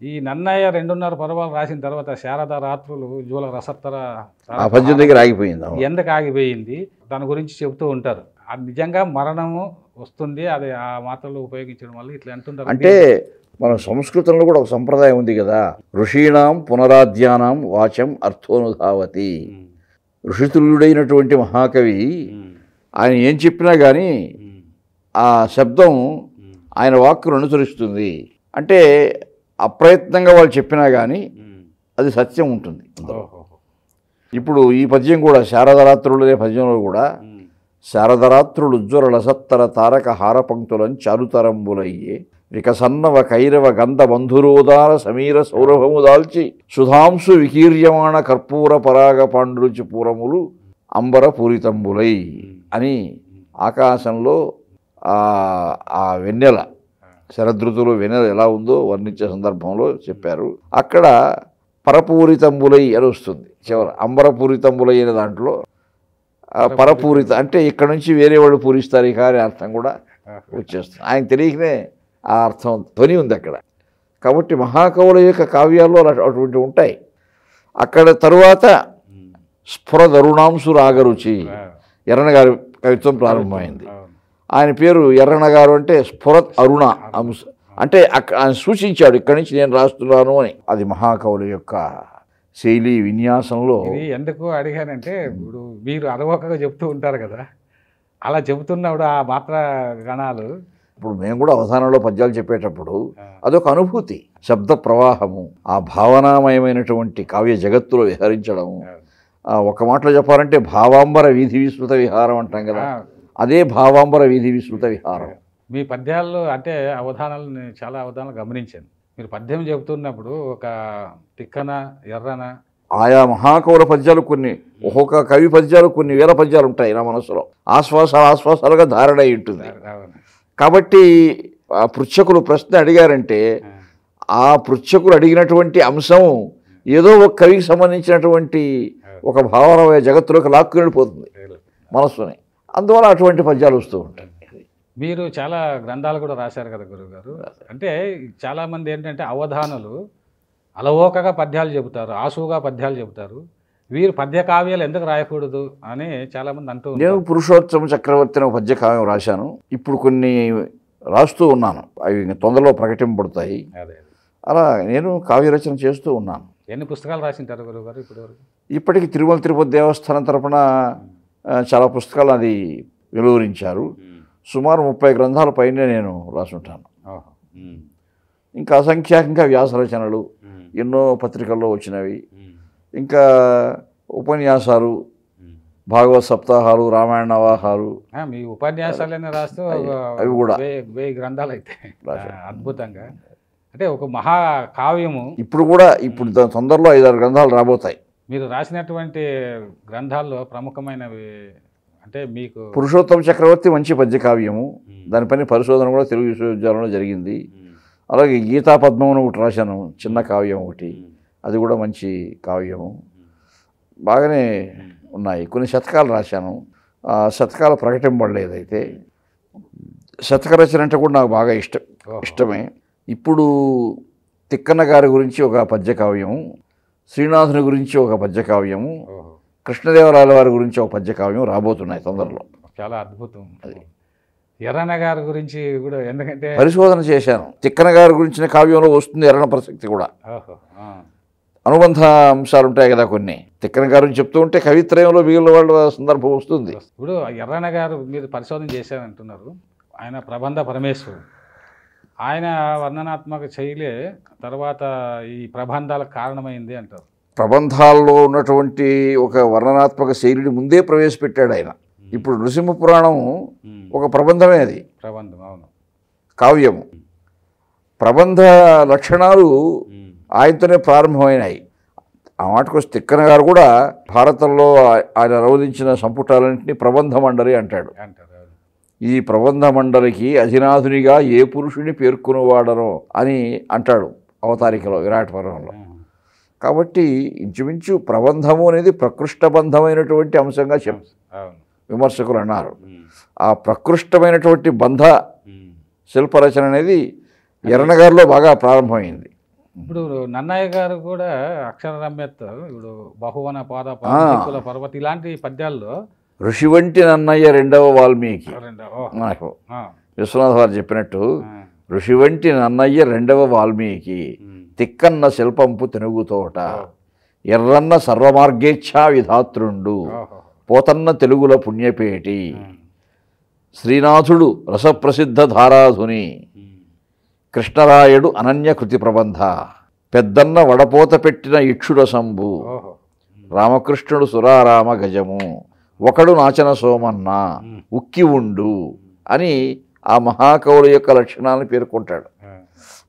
Speaker 1: ఈ నన్నయ్య 2.5 పర్వాలు రాసిన తర్వాత శారద రాత్రులు జూల రసత్తర
Speaker 2: ఆ పద్యం దగ్గర ఆగిపోయింది.
Speaker 1: ఎందుకు ఆగిపోయింది దాని గురించి చెబుతూ ఉంటారు. అది నిజంగా మరణము వస్తుంది, అది ఆ మాత్రలు ఉపయోగించడం వల్ల ఇట్లా అంటుంటారు.
Speaker 2: అంటే మన సంస్కృతంలో కూడా ఒక సంప్రదాయం ఉంది కదా, ఋషీణాం పునరాధ్యానం వాచం అర్థోనుధావతి. ఋషితుల్యుడైనటువంటి మహాకవి ఆయన ఏం చెప్పినా కానీ ఆ శబ్దం ఆయన వాక్కును అనుసరిస్తుంది. అంటే అప్రయత్నంగా వాళ్ళు చెప్పినా కానీ అది సత్యం ఉంటుంది. ఇప్పుడు ఈ పద్యం కూడా శారదరాత్రులు అనే పద్యంలో కూడా శారదరాత్రులు ఉజ్వల లసత్తర తారక హారపంక్తులం చారుతరంబులయ్యే వికసన్నవ కైరవ గంధ బంధురోదార సమీర సౌరభము దాల్చి సుధాంశు వికీర్యమాణ కర్పూర పరాగ పాండురుచి పూరములు అంబర పూరితంబులై అని ఆకాశంలో ఆ వెన్నెల శరదృతులు వెన్నెల ఎలా ఉందో వర్ణించే సందర్భంలో చెప్పారు. అక్కడ పరపూరితంబులై అని వస్తుంది చివర. అంబరపూరితంబులై అనే దాంట్లో పరపూరిత అంటే ఇక్కడ నుంచి వేరే వాళ్ళు పూరిస్తారు ఇక అనే అర్థం కూడా వచ్చేస్తుంది. ఆయన తెలియకనే ఆ అర్థం ధ్వని ఉంది అక్కడ. కాబట్టి మహాకవుల యొక్క కావ్యాల్లో అటువంటి ఉంటాయి. అక్కడ తరువాత స్ఫురదరుణాంశు రాగరుచి ఎర్రన గారి కవిత్వం ప్రారంభమైంది. ఆయన పేరు ఎర్రన గారు అంటే స్ఫురత్ అరుణ అంశ అంటే ఆయన సూచించాడు ఇక్కడి నుంచి నేను రాస్తున్నాను అని. అది మహాకవుల యొక్క శైలి విన్యాసంలో.
Speaker 1: ఇది ఎందుకు అడిగానంటే ఇప్పుడు మీరు అరవకగా చెప్తూ ఉంటారు కదా, అలా చెబుతున్నప్పుడు ఆ మాత్ర గణాలు
Speaker 2: ఇప్పుడు మేము కూడా అవధానంలో పద్యాలు చెప్పేటప్పుడు అదొక అనుభూతి, శబ్ద ప్రవాహము, ఆ భావనామయమైనటువంటి కావ్య జగత్తులో విహరించడము. ఒక మాటలో చెప్పాలంటే భావాంబర వీధి విస్తృత విహారం అంటాం కదా, అదే భావాంబర వీధి విస్తృత విహారం.
Speaker 1: మీ పద్యాల్లో అంటే అవధానాలను చాలా అవధానాలు గమనించాను. మీరు పద్యం చెబుతున్నప్పుడు ఒక తిక్కన ఎర్రన
Speaker 2: ఆయా మహాకవుల పద్యాలు కొన్ని ఒక్కొక్క కవి పద్యాలు కొన్ని వేల పద్యాలు ఉంటాయి నా మనసులో. ఆశ్వాసాలుగా ధారణ అయి ఉంటుంది. కాబట్టి ఆ పృచ్ఛకులు ప్రశ్న అడిగారంటే ఆ పృచ్ఛకులు అడిగినటువంటి అంశం ఏదో ఒక కవికి సంబంధించినటువంటి ఒక భావనమయ జగత్తులోకి లాక్కు వెళ్ళిపోతుంది మనస్సుని. అందువల్ల అటువంటి పద్యాలు వస్తూ ఉంటాయి.
Speaker 1: మీరు చాలా గ్రంథాలు కూడా రాశారు కదా గురువుగారు. అంటే చాలామంది ఏంటంటే అవధానులు అలవోకగా పద్యాలు చెబుతారు, ఆసువుగా పద్యాలు చెబుతారు. వీరు పద్య కావ్యాలు ఎందుకు రాయకూడదు అని చాలామంది అంటూ ఉంటారు.
Speaker 2: నేను పురుషోత్తమ చక్రవర్తి అనే పద్య కావ్యం రాశాను. ఇప్పుడు కొన్ని రాస్తూ ఉన్నాను, అవి తొందరలో ప్రకటింపబడతాయి. అలా నేను కావ్య రచన చేస్తూ ఉన్నాను.
Speaker 1: ఎన్ని పుస్తకాలు రాసింటారు గురువుగారు ఇప్పటివరకు?
Speaker 2: ఇప్పటికి తిరుమల తిరుపతి దేవస్థానం తరపున చాలా పుస్తకాలు అది వెలువరించారు. సుమారు 30 గ్రంథాల పైనే నేను రాసుంటాను. ఇంకా అసంఖ్యాకంగా వ్యాస రచనలు ఎన్నో పత్రికల్లో వచ్చినవి, ఇంకా ఉపన్యాసాలు, భాగవత్ సప్తాహాలు, రామాయణ నవాహాలు.
Speaker 1: మీ ఉపన్యాసాలన్నీ రాస్తూ
Speaker 2: అవి కూడా
Speaker 1: 1000 గ్రంథాలు అయితే అద్భుతంగా. అంటే ఒక మహా కావ్యము.
Speaker 2: ఇప్పుడు తొందరలో 5-6 గ్రంథాలు రాబోతాయి.
Speaker 1: మీరు రాసినటువంటి గ్రంథాల్లో ప్రముఖమైనవి అంటే మీకు
Speaker 2: పురుషోత్తమ చక్రవర్తి మంచి పద్య కావ్యము, దానిపైన పరిశోధన కూడా తెలుగు విశ్వవిద్యాలయంలో జరిగింది. అలాగే గీతా పద్మం ఒకటి రాశాను, చిన్న కావ్యం ఒకటి, అది కూడా మంచి కావ్యము. బాగానే ఉన్నాయి. కొన్ని శతకాలు రాశాను, శతకాలు ప్రకటింపబడలేదు. అయితే శతక రచన అంటే కూడా నాకు బాగా ఇష్టమే. ఇప్పుడు తిక్కన్న గారి గురించి ఒక పద్య కావ్యము, శ్రీనాథుని గురించి ఒక పద్య కావ్యము, కృష్ణదేవరాయల వారి గురించి ఒక పద్య కావ్యం రాబోతున్నాయి తొందరలో.
Speaker 1: చాలా అద్భుతం. అది ఎర్రన గారి గురించి కూడా ఎందుకంటే
Speaker 2: పరిశోధన చేశాను. తిక్కన గారి గురించిన కావ్యంలో వస్తుంది ఎర్రన ప్రసక్తి కూడా. అనుబంధ అంశాలు ఉంటాయి కదా కొన్ని. తిక్కన గారు చెప్తూ ఉంటే కవిత్రయంలో మిగిలిన వాళ్ళ సందర్భం వస్తుంది.
Speaker 1: ఇప్పుడు ఎర్రన గారు మీరు పరిశోధన చేశారంటున్నారు. ఆయన ప్రబంధ పరమేశ్వరుడు. ఆయన వర్ణనాత్మక శైలి తర్వాత ఈ ప్రబంధాలకు కారణమైంది అంటారు.
Speaker 2: ప్రబంధాల్లో ఉన్నటువంటి ఒక వర్ణనాత్మక శైలిని ముందే ప్రవేశపెట్టాడు ఆయన. ఇప్పుడు నృసింహ పురాణం ఒక ప్రబంధమే, అది
Speaker 1: ప్రబంధం, అవును,
Speaker 2: కావ్యము. ప్రబంధ లక్షణాలు ఆయనతోనే ప్రారంభమైనాయి. ఆ మాటకు వస్తే తిక్కన గారు కూడా భారతంలో ఆయన రవదించిన సంపుటాలన్నింటినీ ప్రబంధ మండలి అంటాడు. ఈ ప్రబంధ మండలికి అధినాథునిగా ఏ పురుషుని పేర్కొనవాడనో అని అంటాడు అవతారికలో విరాట పర్వంలో. కాబట్టి ఇంచుమించు ప్రబంధము అనేది ప్రకృష్టబంధమైనటువంటి అంశంగా విమర్శకులు అన్నారు. ఆ ప్రకృష్టమైనటువంటి బంధ శిల్పరచన అనేది ఎర్రనగర్లో బాగా ప్రారంభమైంది.
Speaker 1: ఇప్పుడు నన్నయ్య గారు కూడా అక్షర రమ్యత్, ఇప్పుడు బహువన పాద పర్వత ఇలాంటి పద్యాల్లో
Speaker 2: ఋషి వంటి నన్నయ్య రెండవ వాల్మీకి. మనకు విశ్వనాథ వారు చెప్పినట్టు ఋషి వంటి నన్నయ్య రెండవ వాల్మీకి, తిక్కన్న శిల్పంపు తెనుగుతోట, ఎర్రన్న సర్వమార్గేచ్ఛా విధాతృండు, పోతన్న తెలుగుల పుణ్యపేటి, శ్రీనాథుడు రసప్రసిద్ధ ధారాధుని, కృష్ణరాయుడు అనన్య కృతి ప్రబంధ, పెద్దన్న వడపోత పెట్టిన ఇక్షురసంబు, రామకృష్ణుడు సురారామ గజము, ఒకడు నాచన సోమన్న, ఉక్కి ఉండు అని ఆ మహాకవుల యొక్క లక్షణాలను పేర్కొంటాడు.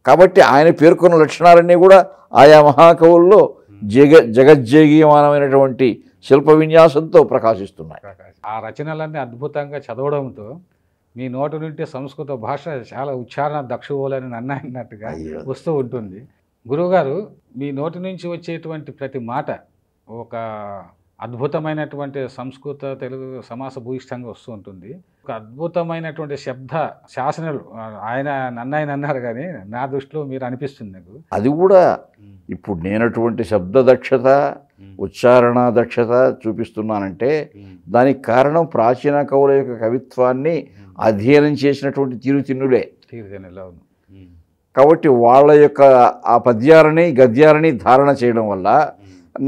Speaker 2: కాబట్టి ఆయన పేర్కొన్న లక్షణాలన్నీ కూడా ఆయా మహాకవుల్లో జగజ్జేగీయమానమైనటువంటి శిల్ప విన్యాసంతో ప్రకాశిస్తున్నాయి.
Speaker 1: ఆ రచనలన్నీ అద్భుతంగా చదవడంతో మీ నోటి నుండి సంస్కృత భాష చాలా ఉచ్చారణ దక్షువులని అన్నట్టుగా వస్తూ ఉంటుంది. గురువుగారు, మీ నోటి నుంచి వచ్చేటువంటి ప్రతి మాట ఒక అద్భుతమైనటువంటి సంస్కృత తెలుగు సమాస భూయిష్టంగా వస్తూ ఉంటుంది. ఒక అద్భుతమైనటువంటి శబ్ద శాసనాలు ఆయన నన్నయ్య అన్నారు, కానీ నా దృష్టిలో మీరు అనిపిస్తుంది నాకు.
Speaker 2: అది కూడా ఇప్పుడు నేనటువంటి శబ్ద దక్షత, ఉచ్చారణ దక్షత చూపిస్తున్నానంటే దానికి కారణం ప్రాచీన కవుల యొక్క కవిత్వాన్ని అధ్యయనం చేసినటువంటి తీరుతిన్నులే. కాబట్టి వాళ్ళ యొక్క ఆ పద్యాలని గద్యాలని ధారణ చేయడం వల్ల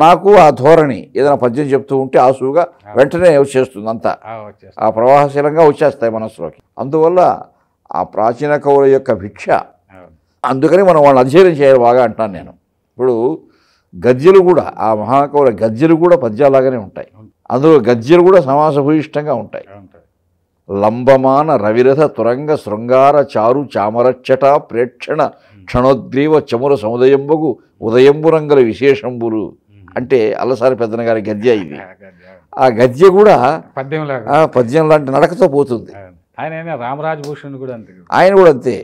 Speaker 2: నాకు ఆ ధోరణి ఏదైనా పద్యం చెప్తూ ఉంటే ఆసుగా వెంటనే వచ్చేస్తుంది, అంతా ఆ ప్రవాహశీలంగా వచ్చేస్తాయి మనసులోకి. అందువల్ల ఆ ప్రాచీన కవుల యొక్క భిక్ష, అందుకని మనం వాళ్ళని అధ్యయనం చేయాలి బాగా అంటాను నేను. ఇప్పుడు గద్యలు కూడా ఆ మహాకవుల గద్యలు కూడా పద్యాలాగానే ఉంటాయి. అందులో గద్యలు కూడా సమాసభూయిష్టంగా ఉంటాయి. లంబమాన రవిరథ తురంగ శృంగార చారు చామరచ్చట ప్రేక్షణ క్షణోద్గ్రీవ చముర సముదయంబగు ఉదయంబురంగల విశేషంబులు అంటే అల్లసారి పెద్దన గారి గద్య ఇది. ఆ గద్య కూడా పద్యం లాంటి నడకతో పోతుంది.
Speaker 1: రామరాజభూషణ్ కూడా అంతే,
Speaker 2: ఆయన కూడా అంతే.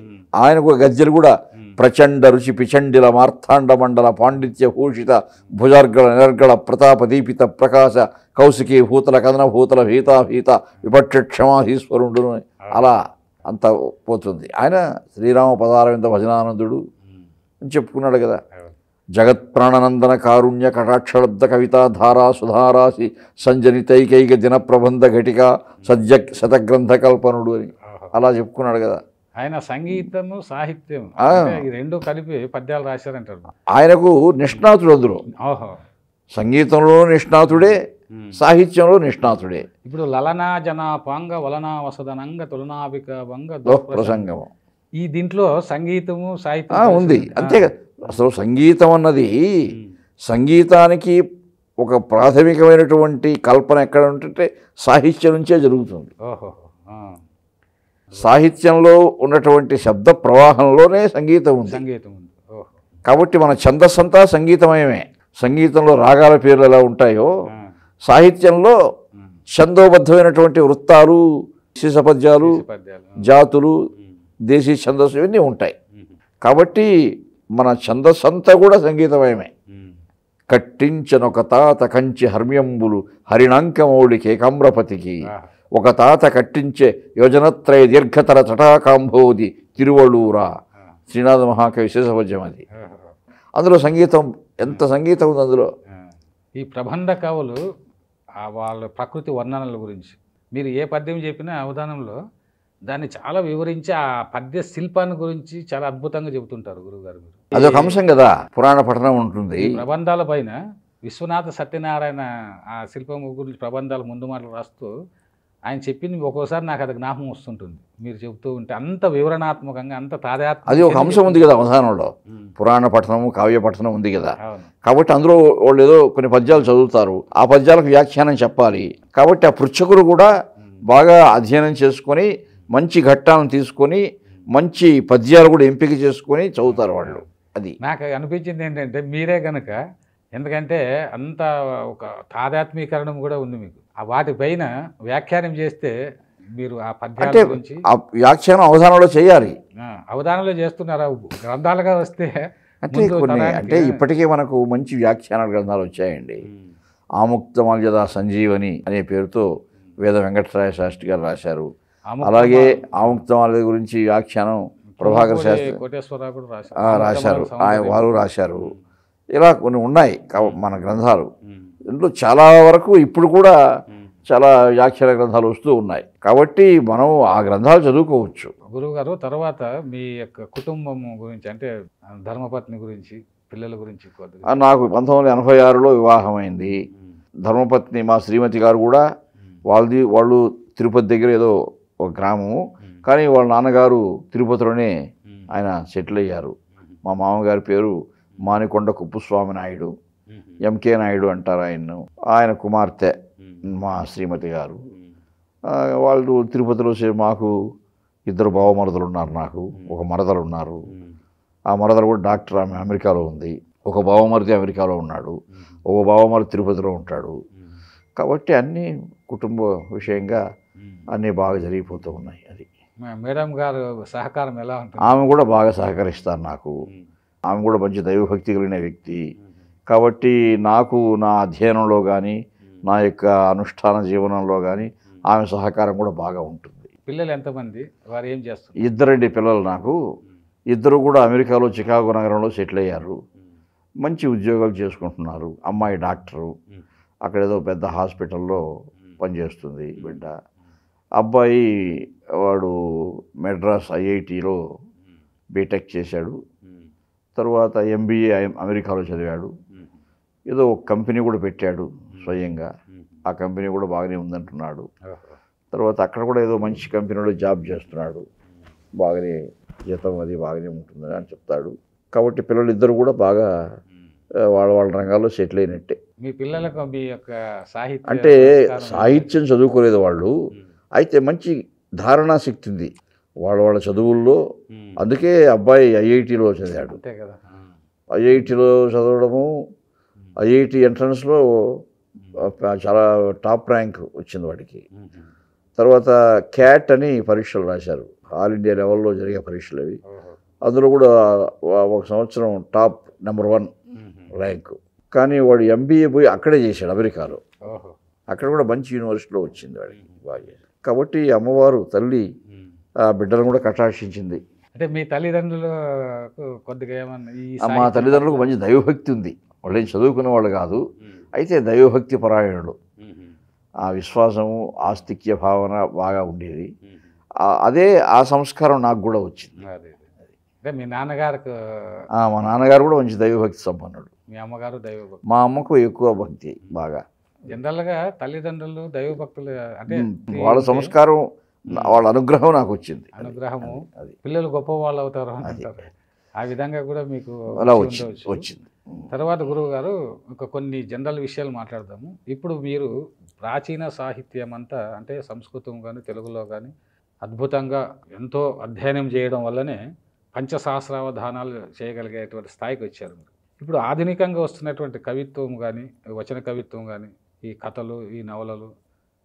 Speaker 2: ఆయన కూడా గద్యలు కూడా ప్రచండ రుచి పిచండిల మార్తాండ మండల పాండిత్య భూషిత భుజార్గళ నిరర్గళ ప్రతాప దీపిత ప్రకాశ కౌశికీ భూతల కథన భూతల భీతాభీత విపక్ష క్షమాధీశ్వరుడు అలా అంత పోతుంది. ఆయన శ్రీరామ పదారవింద భజనానందుడు అని చెప్పుకున్నాడు కదా. జగత్ప్రాణనందన కారుణ్య కటాక్షలబ్ధ కవితా ధారా సుధారాసి సంజనితైకైక దిన ప్రబంధ ఘటిక సద్య శతగ్రంథ కల్పనుడు అని అలా చెప్పుకున్నాడు కదా.
Speaker 1: ఆయన సంగీతము సాహిత్యం ఈ రెండు కలిపి పద్యాలు రాశారంటారు.
Speaker 2: ఆయనకు నిష్ణాతుడు అందులో, సంగీతంలో నిష్ణాతుడే, సాహిత్యంలో నిష్ణాతుడే.
Speaker 1: ఇప్పుడు లలనా జనాపాంగ వలనా వసదనంగ తులనాభిక భంగ
Speaker 2: ప్రసంగము
Speaker 1: ఈ దీంట్లో సంగీతము సాహిత్యం
Speaker 2: ఉంది. అంతేగా, అసలు సంగీతం అన్నది సంగీతానికి ఒక ప్రాథమికమైనటువంటి కల్పన ఎక్కడ ఉంటుంటే సాహిత్యం నుంచే జరుగుతుంది. సాహిత్యంలో ఉన్నటువంటి శబ్ద ప్రవాహంలోనే సంగీతం ఉంది. కాబట్టి మన ఛందస్సంతా సంగీతమయమే. సంగీతంలో రాగాల పేర్లు ఎలా ఉంటాయో సాహిత్యంలో ఛందోబద్ధమైనటువంటి వృత్తాలు, శిశపద్యాలు, జాతులు, దేశీ ఛందస్సు ఇవన్నీ ఉంటాయి. కాబట్టి మన ఛందస్సంతా కూడా సంగీతమయమే. కట్టించనొక తాత కంచి హర్మ్యంబులు హరిణాంకమౌళికి ఏకామ్రపతికి, ఒక తాత కట్టించే యోజనత్రయ దీర్ఘతర చటాకాంబోది తిరువళూరా శ్రీనాథ మహాకవి శేషపద్యం అది. అందులో సంగీతం, ఎంత సంగీతం ఉంది అందులో.
Speaker 1: ఈ ప్రబంధ కవులు వాళ్ళ ప్రకృతి వర్ణనల గురించి మీరు ఏ పద్యం చెప్పినా అవధానంలో దాన్ని చాలా వివరించి ఆ పద్య శిల్పాన్ని గురించి చాలా అద్భుతంగా చెబుతుంటారు గురువుగారు.
Speaker 2: అదొక అంశం కదా, పురాణ పఠనం ఉంటుంది.
Speaker 1: ప్రబంధాల పైన విశ్వనాథ సత్యనారాయణ ఆ శిల్పం గురించి ప్రబంధాలు ముందు మాటలు రాస్తూ ఆయన చెప్పింది ఒక్కోసారి నాకు అది జ్ఞాపకం వస్తుంటుంది మీరు చెబుతూ ఉంటే. అంత వివరణాత్మకంగా, అంత తాదాత్మక
Speaker 2: అది ఒక అంశం ఉంది కదా అవధానంలో. పురాణ పఠనము, కావ్య పఠనం ఉంది కదా. కాబట్టి అందులో వాళ్ళు ఏదో కొన్ని పద్యాలు చదువుతారు, ఆ పద్యాలకు వ్యాఖ్యానం చెప్పాలి. కాబట్టి ఆ పృచ్ఛకులు కూడా బాగా అధ్యయనం చేసుకొని మంచి ఘట్టాలను తీసుకొని మంచి పద్యాలు కూడా ఎంపిక చేసుకొని చదువుతారు వాళ్ళు. అది
Speaker 1: నాకు అనిపించింది ఏంటంటే మీరే కనుక, ఎందుకంటే అంత ఒక తాదాత్మీకరణం కూడా ఉంది మీకు. ఆ వాటిపైన వ్యాఖ్యానం చేస్తే మీరు ఆ పద్యాల గురించి
Speaker 2: ఆ వ్యాఖ్యానం అవధానంలో చేయాలి.
Speaker 1: అవధానంలో చేస్తున్నారు. గ్రంథాలుగా వస్తే
Speaker 2: అంటే కొన్ని అంటే ఇప్పటికే మనకు మంచి వ్యాఖ్యాన గ్రంథాలు వచ్చాయండి. ఆముక్తమాల్యద సంజీవని అనే పేరుతో వేద వెంకటరాయ శాస్త్రి గారు రాశారు. అలాగే ఆముక్తమాల్యద గురించి వ్యాఖ్యానం ప్రభాకర్ శాస్త్రి రాశారు, వారు రాశారు. ఇలా కొన్ని ఉన్నాయి మన గ్రంథాలు. ఇందులో చాలా వరకు ఇప్పుడు కూడా చాలా వ్యాఖ్యాన గ్రంథాలు వస్తూ ఉన్నాయి. కాబట్టి మనం ఆ గ్రంథాలు చదువుకోవచ్చు.
Speaker 1: గురువుగారు, తర్వాత మీ యొక్క కుటుంబం గురించి అంటే ధర్మపత్ని గురించి, పిల్లల గురించి
Speaker 2: నాకు 1986లో వివాహమైంది. ధర్మపత్ని మా శ్రీమతి గారు కూడా వాళ్ళు తిరుపతి దగ్గర ఏదో ఒక గ్రామము, కానీ వాళ్ళ నాన్నగారు తిరుపతిలోనే ఆయన సెటిల్ అయ్యారు. మా మామగారి పేరు మానికొండ కుప్పుస్వామి నాయుడు, ఎంకే నాయుడు అంటారు ఆయన్ను. ఆయన కుమార్తె మా శ్రీమతి గారు. వాళ్ళు తిరుపతిలో మాకు 2 బావమరదలు ఉన్నారు. నాకు ఒక మరదలు ఉన్నారు. ఆ మరదలు కూడా డాక్టర్, ఆమె అమెరికాలో ఉంది. ఒక బావమరిది అమెరికాలో ఉన్నాడు, ఒక బావమరిది తిరుపతిలో ఉంటాడు. కాబట్టి అన్నీ కుటుంబ విషయంగా అన్నీ బాగా జరిగిపోతూ ఉన్నాయి. అది
Speaker 1: మేడం గారు సహకారం ఎలా ఉంటుంది?
Speaker 2: ఆమె కూడా బాగా సహకరిస్తారు నాకు. ఆమె కూడా మంచి దైవభక్తి కలిగిన వ్యక్తి. కాబట్టి నాకు నా అధ్యయనంలో కానీ నా యొక్క అనుష్ఠాన జీవనంలో కానీ ఆమె సహకారం కూడా బాగా ఉంటుంది.
Speaker 1: పిల్లలు ఎంతమంది? వారు ఏం చేస్తారు?
Speaker 2: 2 పిల్లలు నాకు. 2 కూడా అమెరికాలో చికాగో నగరంలో సెటిల్ అయ్యారు. మంచి ఉద్యోగాలు చేసుకుంటున్నారు. అమ్మాయి డాక్టరు, అక్కడ ఏదో పెద్ద హాస్పిటల్లో పనిచేస్తుంది బిడ్డ. అబ్బాయి వాడు మెడ్రాస్ ఐఐటిలో బీటెక్ చేశాడు. తర్వాత ఎంబీఏ అమెరికాలో చదివాడు. ఏదో ఒక కంపెనీ కూడా పెట్టాడు స్వయంగా. ఆ కంపెనీ కూడా బాగానే ఉందంటున్నాడు. తర్వాత అక్కడ కూడా ఏదో మంచి కంపెనీలో జాబ్ చేస్తున్నాడు. బాగానే జీతం అది బాగానే ఉంటుందని అని చెప్తాడు. కాబట్టి పిల్లలు 2 కూడా బాగా వాళ్ళ రంగాల్లో సెటిల్ అయినట్టే.
Speaker 1: మీ పిల్లలకు మీ యొక్క సాహిత్యం
Speaker 2: అంటే సాహిత్యం చదువుకోలేదు వాళ్ళు, అయితే మంచి ధారణా శక్తి ఉంది వాళ్ళ చదువుల్లో. అందుకే అబ్బాయి ఐఐటిలో చదివాడు.
Speaker 1: అంతే కదా.
Speaker 2: ఐఐటిలో చదవడము, ఐఐటి ఎంట్రన్స్లో చాలా టాప్ ర్యాంక్ వచ్చింది వాడికి. తర్వాత క్యాట్ అని పరీక్షలు రాశారు, ఆల్ ఇండియా లెవెల్లో జరిగే పరీక్షలు అవి. అందులో కూడా ఒక సంవత్సరం టాప్ నెంబర్ 1 ర్యాంకు. కానీ వాడు ఎంబీఏ పోయి అక్కడే చేశాడు అమెరికాలో. అక్కడ కూడా మంచి యూనివర్సిటీలో వచ్చింది వాడికి బాగా. కాబట్టి అమ్మవారు తల్లి ఆ బిడ్డలను కూడా కటాక్షించింది.
Speaker 1: అంటే మీ తల్లిదండ్రులు కొద్దిగా ఏమన్నా?
Speaker 2: మా తల్లిదండ్రులకు మంచి దైవభక్తి ఉంది. వాళ్ళు ఏం చదువుకునే వాళ్ళు కాదు, అయితే దైవభక్తి పరాయణుడు. ఆ విశ్వాసము, ఆస్తిక్య భావన బాగా ఉండేది. అదే ఆ సంస్కారం నాకు కూడా వచ్చింది.
Speaker 1: అంటే మీ నాన్నగారికి?
Speaker 2: మా నాన్నగారు కూడా మంచి దైవభక్తి సంపన్నుడు.
Speaker 1: మీ అమ్మగారు దైవభక్తి?
Speaker 2: మా అమ్మకు ఎక్కువ భక్తి బాగా.
Speaker 1: జనరల్గా తల్లిదండ్రులు దైవభక్తులు అంటే
Speaker 2: వాళ్ళ సంస్కారం, వాళ్ళ అనుగ్రహం నాకు వచ్చింది.
Speaker 1: అనుగ్రహము పిల్లలు గొప్ప వాళ్ళు అవుతారు అంటారు. ఆ విధంగా కూడా మీకు
Speaker 2: అలా వచ్చింది.
Speaker 1: తర్వాత గురువు గారు కొన్ని జనరల్ విషయాలు మాట్లాడదాము. ఇప్పుడు మీరు ప్రాచీన సాహిత్యం అంతా అంటే సంస్కృతం కానీ తెలుగులో కానీ అద్భుతంగా ఎంతో అధ్యయనం చేయడం వల్లనే పంచసహస్రావధానాలు చేయగలిగేటువంటి స్థాయికి వచ్చారు. ఇప్పుడు ఆధునికంగా వస్తున్నటువంటి కవిత్వం కానీ వచన కవిత్వం కానీ ఈ కథలు, ఈ నవలలు,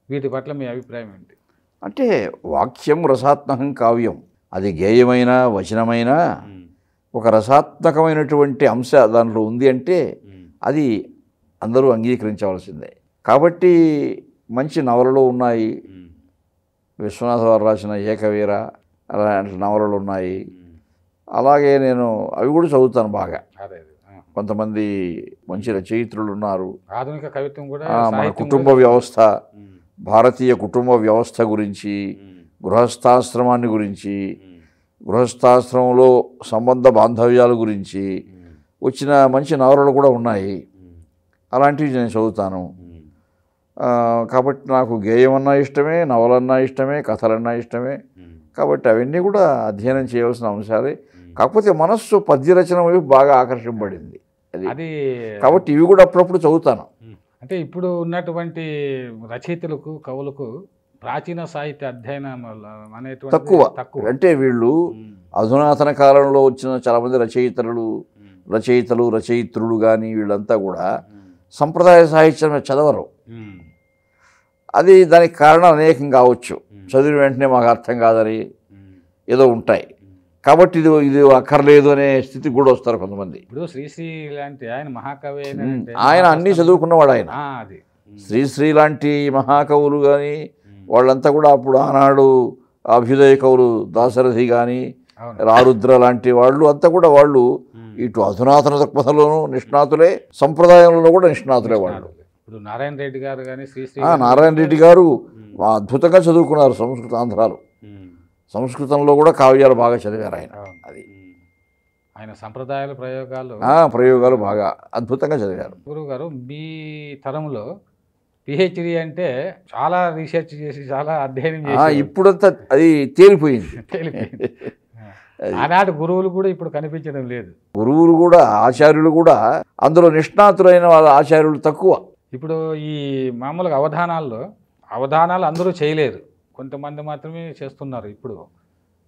Speaker 1: వీటి పట్ల మీ అభిప్రాయం ఏంటి?
Speaker 2: అంటే వాక్యం రసాత్మకం కావ్యం, అది గేయమైన వచనమైన ఒక రసాత్మకమైనటువంటి అంశ దాంట్లో ఉంది అంటే అది అందరూ అంగీకరించవలసిందే. కాబట్టి మంచి నవలలు ఉన్నాయి. విశ్వనాథ వారు రాసిన ఏకవీర అలాంటి నవలలు ఉన్నాయి. అలాగే నేను అవి కూడా చదువుతాను బాగా. కొంతమంది మంచి రచయిత్రులు ఉన్నారు.
Speaker 1: ఆధునిక కవిత్వం కూడా
Speaker 2: మన కుటుంబ వ్యవస్థ, భారతీయ కుటుంబ వ్యవస్థ గురించి, గృహస్థాశ్రమాన్ని గురించి, గృహస్థాశ్రమంలో సంబంధ బాంధవ్యాల గురించి వచ్చిన మంచి నవలలు కూడా ఉన్నాయి. అలాంటివి నేను చదువుతాను. కాబట్టి నాకు గేయమన్నా ఇష్టమే, నవలన్నా ఇష్టమే, కథలన్నా ఇష్టమే. కాబట్టి అవన్నీ కూడా అధ్యయనం చేయవలసిన అంశాలే. కాకపోతే మనస్సు పద్యరచన వైపు బాగా ఆకర్షింపబడింది అది. కాబట్టి ఇవి కూడా అప్పుడప్పుడు చదువుతాను.
Speaker 1: అంటే ఇప్పుడు ఉన్నటువంటి రచయితలకు, కవులకు ప్రాచీన సాహిత్య అధ్యయనం అనేటువంటి
Speaker 2: తక్కువ. అంటే వీళ్ళు అధునాతన కాలంలో వచ్చిన చాలామంది రచయితలు రచయిత్రులు కానీ వీళ్ళంతా కూడా సంప్రదాయ సాహిత్యం చదవరు. అది దానికి కారణం అనేకం కావచ్చు. చదివిన వెంటనే మాకు అర్థం కాదని ఏదో ఉంటాయి. కాబట్టి ఇది అక్కర్లేదు అనే స్థితికి కూడా వస్తారు కొంతమంది.
Speaker 1: ఇప్పుడు శ్రీశ్రీ లాంటి ఆయన మహాకవి
Speaker 2: ఆయన అన్నీ చదువుకున్నవాడు ఆయన.
Speaker 1: అది
Speaker 2: శ్రీశ్రీ లాంటి మహాకవులు కానీ వాళ్ళంతా కూడా అప్పుడు ఆనాడు అభ్యుదయ కవులు దాశరథి కానీ రారుద్ర లాంటి వాళ్ళు అంతా కూడా వాళ్ళు ఇటు అధునాతన దృక్పథంలోనూ నిష్ణాతులే, సంప్రదాయంలో కూడా నిష్ణాతులే వాళ్ళు.
Speaker 1: ఇప్పుడు నారాయణ రెడ్డి గారు కానీ శ్రీశ్రీ
Speaker 2: నారాయణ రెడ్డి గారు అద్భుతంగా చదువుకున్నారు సంస్కృత ఆంధ్రాలు. సంస్కృతంలో కూడా కావ్యాలు బాగా చదివారు ఆయన. అది
Speaker 1: ఆయన సంప్రదాయాల
Speaker 2: ప్రయోగాలు బాగా అద్భుతంగా చదివారు.
Speaker 1: గురువు గారు మీ తరంలో పిహెచ్డి అంటే చాలా రీసెర్చ్ చేసి చాలా అధ్యయనం చేసి
Speaker 2: ఇప్పుడంతా అది తేలిపోయింది.
Speaker 1: ఆనాటి గురువులు కూడా ఇప్పుడు కనిపించడం లేదు.
Speaker 2: గురువులు కూడా ఆచార్యులు కూడా అందులో నిష్ణాతులైన వాళ్ళ ఆచార్యులు తక్కువ.
Speaker 1: ఇప్పుడు ఈ మామూలుగా అవధానాలు అందరూ చేయలేరు, కొంతమంది మాత్రమే చేస్తున్నారు ఇప్పుడు.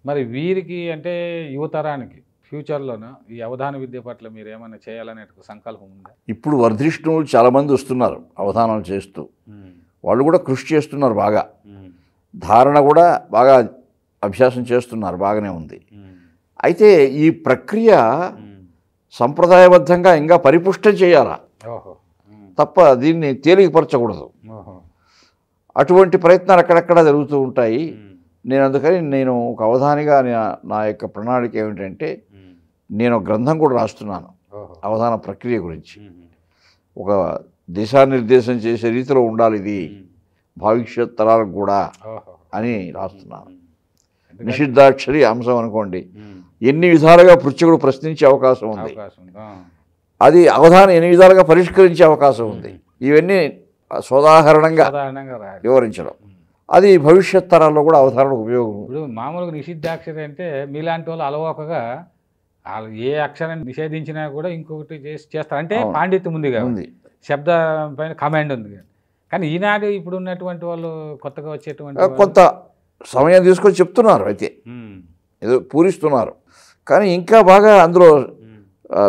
Speaker 1: మరి వీరికి అంటే యువతరానికి ఫ్యూచర్లోనూ ఈ అవధాన విద్య పట్ల మీరు ఏమైనా చేయాలనే సంకల్పం ఉందా?
Speaker 2: ఇప్పుడు వర్ధిష్ణువులు చాలామంది వస్తున్నారు అవధానాలు చేస్తూ, వాళ్ళు కూడా కృషి చేస్తున్నారు బాగా, ధారణ కూడా బాగా అభ్యాసం చేస్తున్నారు, బాగానే ఉంది. అయితే ఈ ప్రక్రియ సంప్రదాయబద్ధంగా ఇంకా పరిపుష్టం చేయాలా తప్ప దీన్ని తేలికపరచకూడదు. అటువంటి ప్రయత్నాలు అక్కడక్కడ జరుగుతూ ఉంటాయి. అందుకని నేను ఒక అవధానిగా నా యొక్క ప్రణాళిక ఏమిటంటే, నేను గ్రంథం కూడా రాస్తున్నాను అవధాన ప్రక్రియ గురించి. ఒక దిశానిర్దేశం చేసే రీతిలో ఉండాలి ఇది భవిష్యత్ తరాలకు కూడా అని రాస్తున్నాను. నిషిద్ధాక్షరి అంశం అనుకోండి, ఎన్ని విధాలుగా పృచ్ఛకుడు ప్రశ్నించే అవకాశం ఉంది, అది అవధానం ఎన్ని విధాలుగా పరిష్కరించే అవకాశం ఉంది, ఇవన్నీ సోదాహరణంగా వివరించడం, అది భవిష్యత్ తరాల్లో కూడా అవధారణకు ఉపయోగం.
Speaker 1: ఇప్పుడు మామూలుగా నిషిద్ధాక్షరి అంటే మీలాంటి వాళ్ళు అలవోకగా ఏ అక్షరాన్ని నిషేధించినా కూడా ఇంకొకటి చేస్తారు, అంటే పాండిత్యం ఉంది కాబట్టి శబ్ద పైన కమాండ్ ఉంది. కానీ ఈనాడు ఇప్పుడు ఉన్నటువంటి వాళ్ళు కొత్తగా వచ్చేటువంటి
Speaker 2: కొంత సమయం తీసుకొని చెప్తున్నారు, అయితే ఏదో పూరిస్తున్నారు, కానీ ఇంకా బాగా అందులో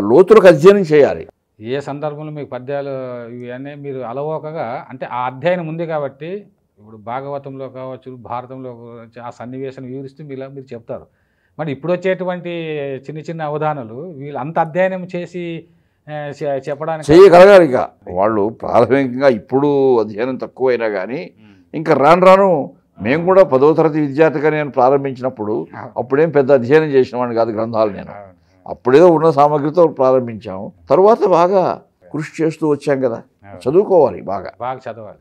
Speaker 2: లోతులకు అధ్యయనం చేయాలి.
Speaker 1: ఏ సందర్భంలో మీకు పద్యాలు ఇవన్నీ మీరు అలవోకగా అంటే ఆ అధ్యయనం ఉంది కాబట్టి, ఇప్పుడు భాగవతంలో కావచ్చు భారతంలో ఆ సన్నివేశాన్ని వివరిస్తూ మీరు చెప్తారు. మరి ఇప్పుడు వచ్చేటువంటి చిన్న చిన్న అవధానాలు వీళ్ళు అంత అధ్యయనం చేసి చెప్పడానికి
Speaker 2: చేయగలగాలి. ఇక వాళ్ళు ప్రాథమికంగా ఇప్పుడు అధ్యయనం తక్కువైనా కానీ ఇంకా రాను మేము కూడా 10వ తరగతి విద్యార్థిగా నేను ప్రారంభించినప్పుడు అప్పుడేం పెద్ద అధ్యయనం చేసిన వాడిని కాదు గ్రంథాలు. నేను అప్పుడేదో ఉన్న సామగ్రితో ప్రారంభించాము, తర్వాత బాగా కృషి చేస్తూ వచ్చాం కదా. చదువుకోవాలి, బాగా
Speaker 1: చదవాలి.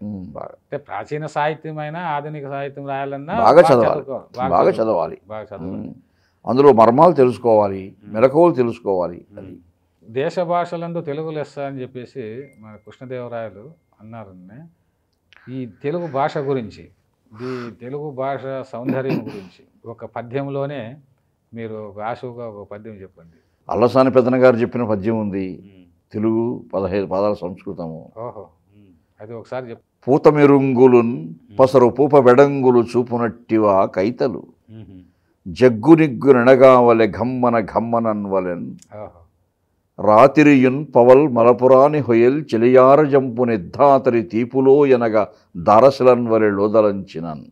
Speaker 1: అంటే ప్రాచీన సాహిత్యం అయినా ఆధునిక సాహిత్యం రాయాలన్నా
Speaker 2: బాగా చదవాలి. అందులో మర్మాలు తెలుసుకోవాలి, మెలకువలు తెలుసుకోవాలి. అది
Speaker 1: దేశ భాషలందు తెలుగు లెస్స అని చెప్పేసి మన కృష్ణదేవరాయలు అన్నారు. ఈ తెలుగు భాష గురించి, ఈ తెలుగు భాష సౌందర్యం గురించి ఒక పద్యంలోనే మీరు ఆశువుగా ఒక పద్యం చెప్పండి.
Speaker 2: అల్లసాని పెద్దన గారు చెప్పిన పద్యం ఉంది, తెలుగు 15 పదాల సంస్కృతము.
Speaker 1: అది ఒకసారి చెప్పు.
Speaker 2: పూత మెరుంగులున్ పసరు పూప బెడంగులు చూపునట్టివా కైతలు జగ్గు నిగ్గు నడగావలె ఘమ్మన ఘమ్మనన్వలెన్ రాతిరియున్ పవల్ మలపురాని హొయల్ చెలియార జంపు నిద్ధాతరి తీపులో ఎనగ దారశలన్వలె లోదలంచినన్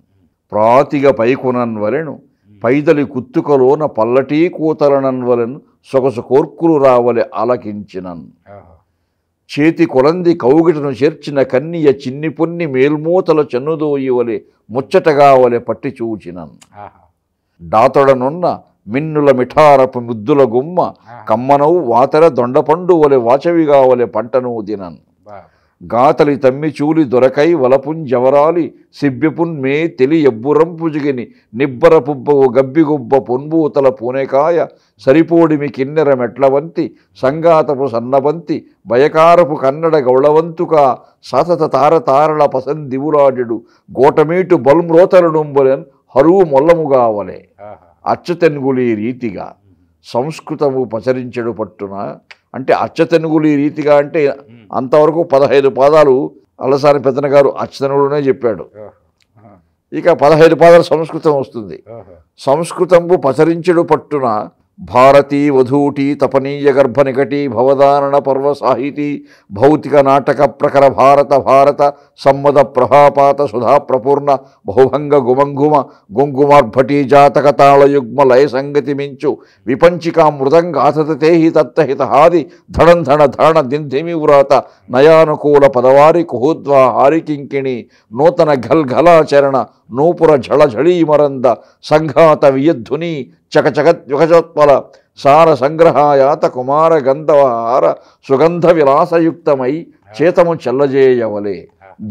Speaker 2: ప్రాతిగ పైకునన్వలెను పైదలి కుత్తుకలోన పల్లటీ కూతలనన్వలెన్ సొగసు కోర్కులు రావలె ఆలకించినన్ చేతి కొలంది కౌగిటను చేర్చిన కన్నియ చిన్ని పొన్ని మేల్మూతల చెన్నుదోయివలె ముచ్చటగావలె పట్టి చూచినన్ డాతొడనున్న మిన్నుల మిఠారపు ముద్దుల గుమ్మ కమ్మనవు వాతర దొండపండు వలె వాచవిగావలె పంటను దినన్ గాతలి తమ్మి చూలి దొరకై వలపుంజవరాలి సిబ్బెపున్ మే తెలి ఎబ్బురంపుజిగిని నిబ్బర పుబ్బవు గబ్బిగుబ్బ పొన్బూతల పూనెకాయ సరిపోడిమి కిన్నెర మెట్లవంతి సంగాతపు సన్నబంతి భయకారపు కన్నడ గౌళవంతుక సతత తారతారల పసందివులాడెడు గోటమీటు బల్మ్రోతరుడుంబలెన్ హరువు మొల్లముగావలే అచ్చతెనుగులి రీతిగా సంస్కృతము పచరించెడు పట్టున. అంటే అచ్చతెనుగులి రీతిగా అంటే అంతవరకు 15 పాదాలు అల్లసాని పెద్దన గారు అచ్చతెనుగులోనే చెప్పాడు. ఇక 15 పాదాలు సంస్కృతం వస్తుంది. సంస్కృతంబు పచరించెడు పట్టున భారతీ వధూటి తపనీయ గర్భ నికటి భవదానన పర్వ సాహితీ భౌతిక నాటక ప్రకర భారత భారత సమ్మద ప్రభాపాత సుధా ప్రపూర్ణ బహుభంగ గుమంగుమ గుంగుమార్భటీ జాతక తాళయుగ్మ లయ సంగతి మించు విపంచికా మృదంగాథతేహి తత్తహితహాది ధడం ధణ ధరణ దింధిమి వ్రాత నయానుకూల పదవారి కుహుద్వా హారికింకిణి నూతన ఘల్ఘలాచరణ నూపుర ఝళఝళీమరంద సంఘాత వియధ్వని చకచకద్యుగజోత్పల సార సంగ్రహాయాత కుమార గంధవహార సుగంధ విలాసయుక్తమై చేతము చల్లజేయవలే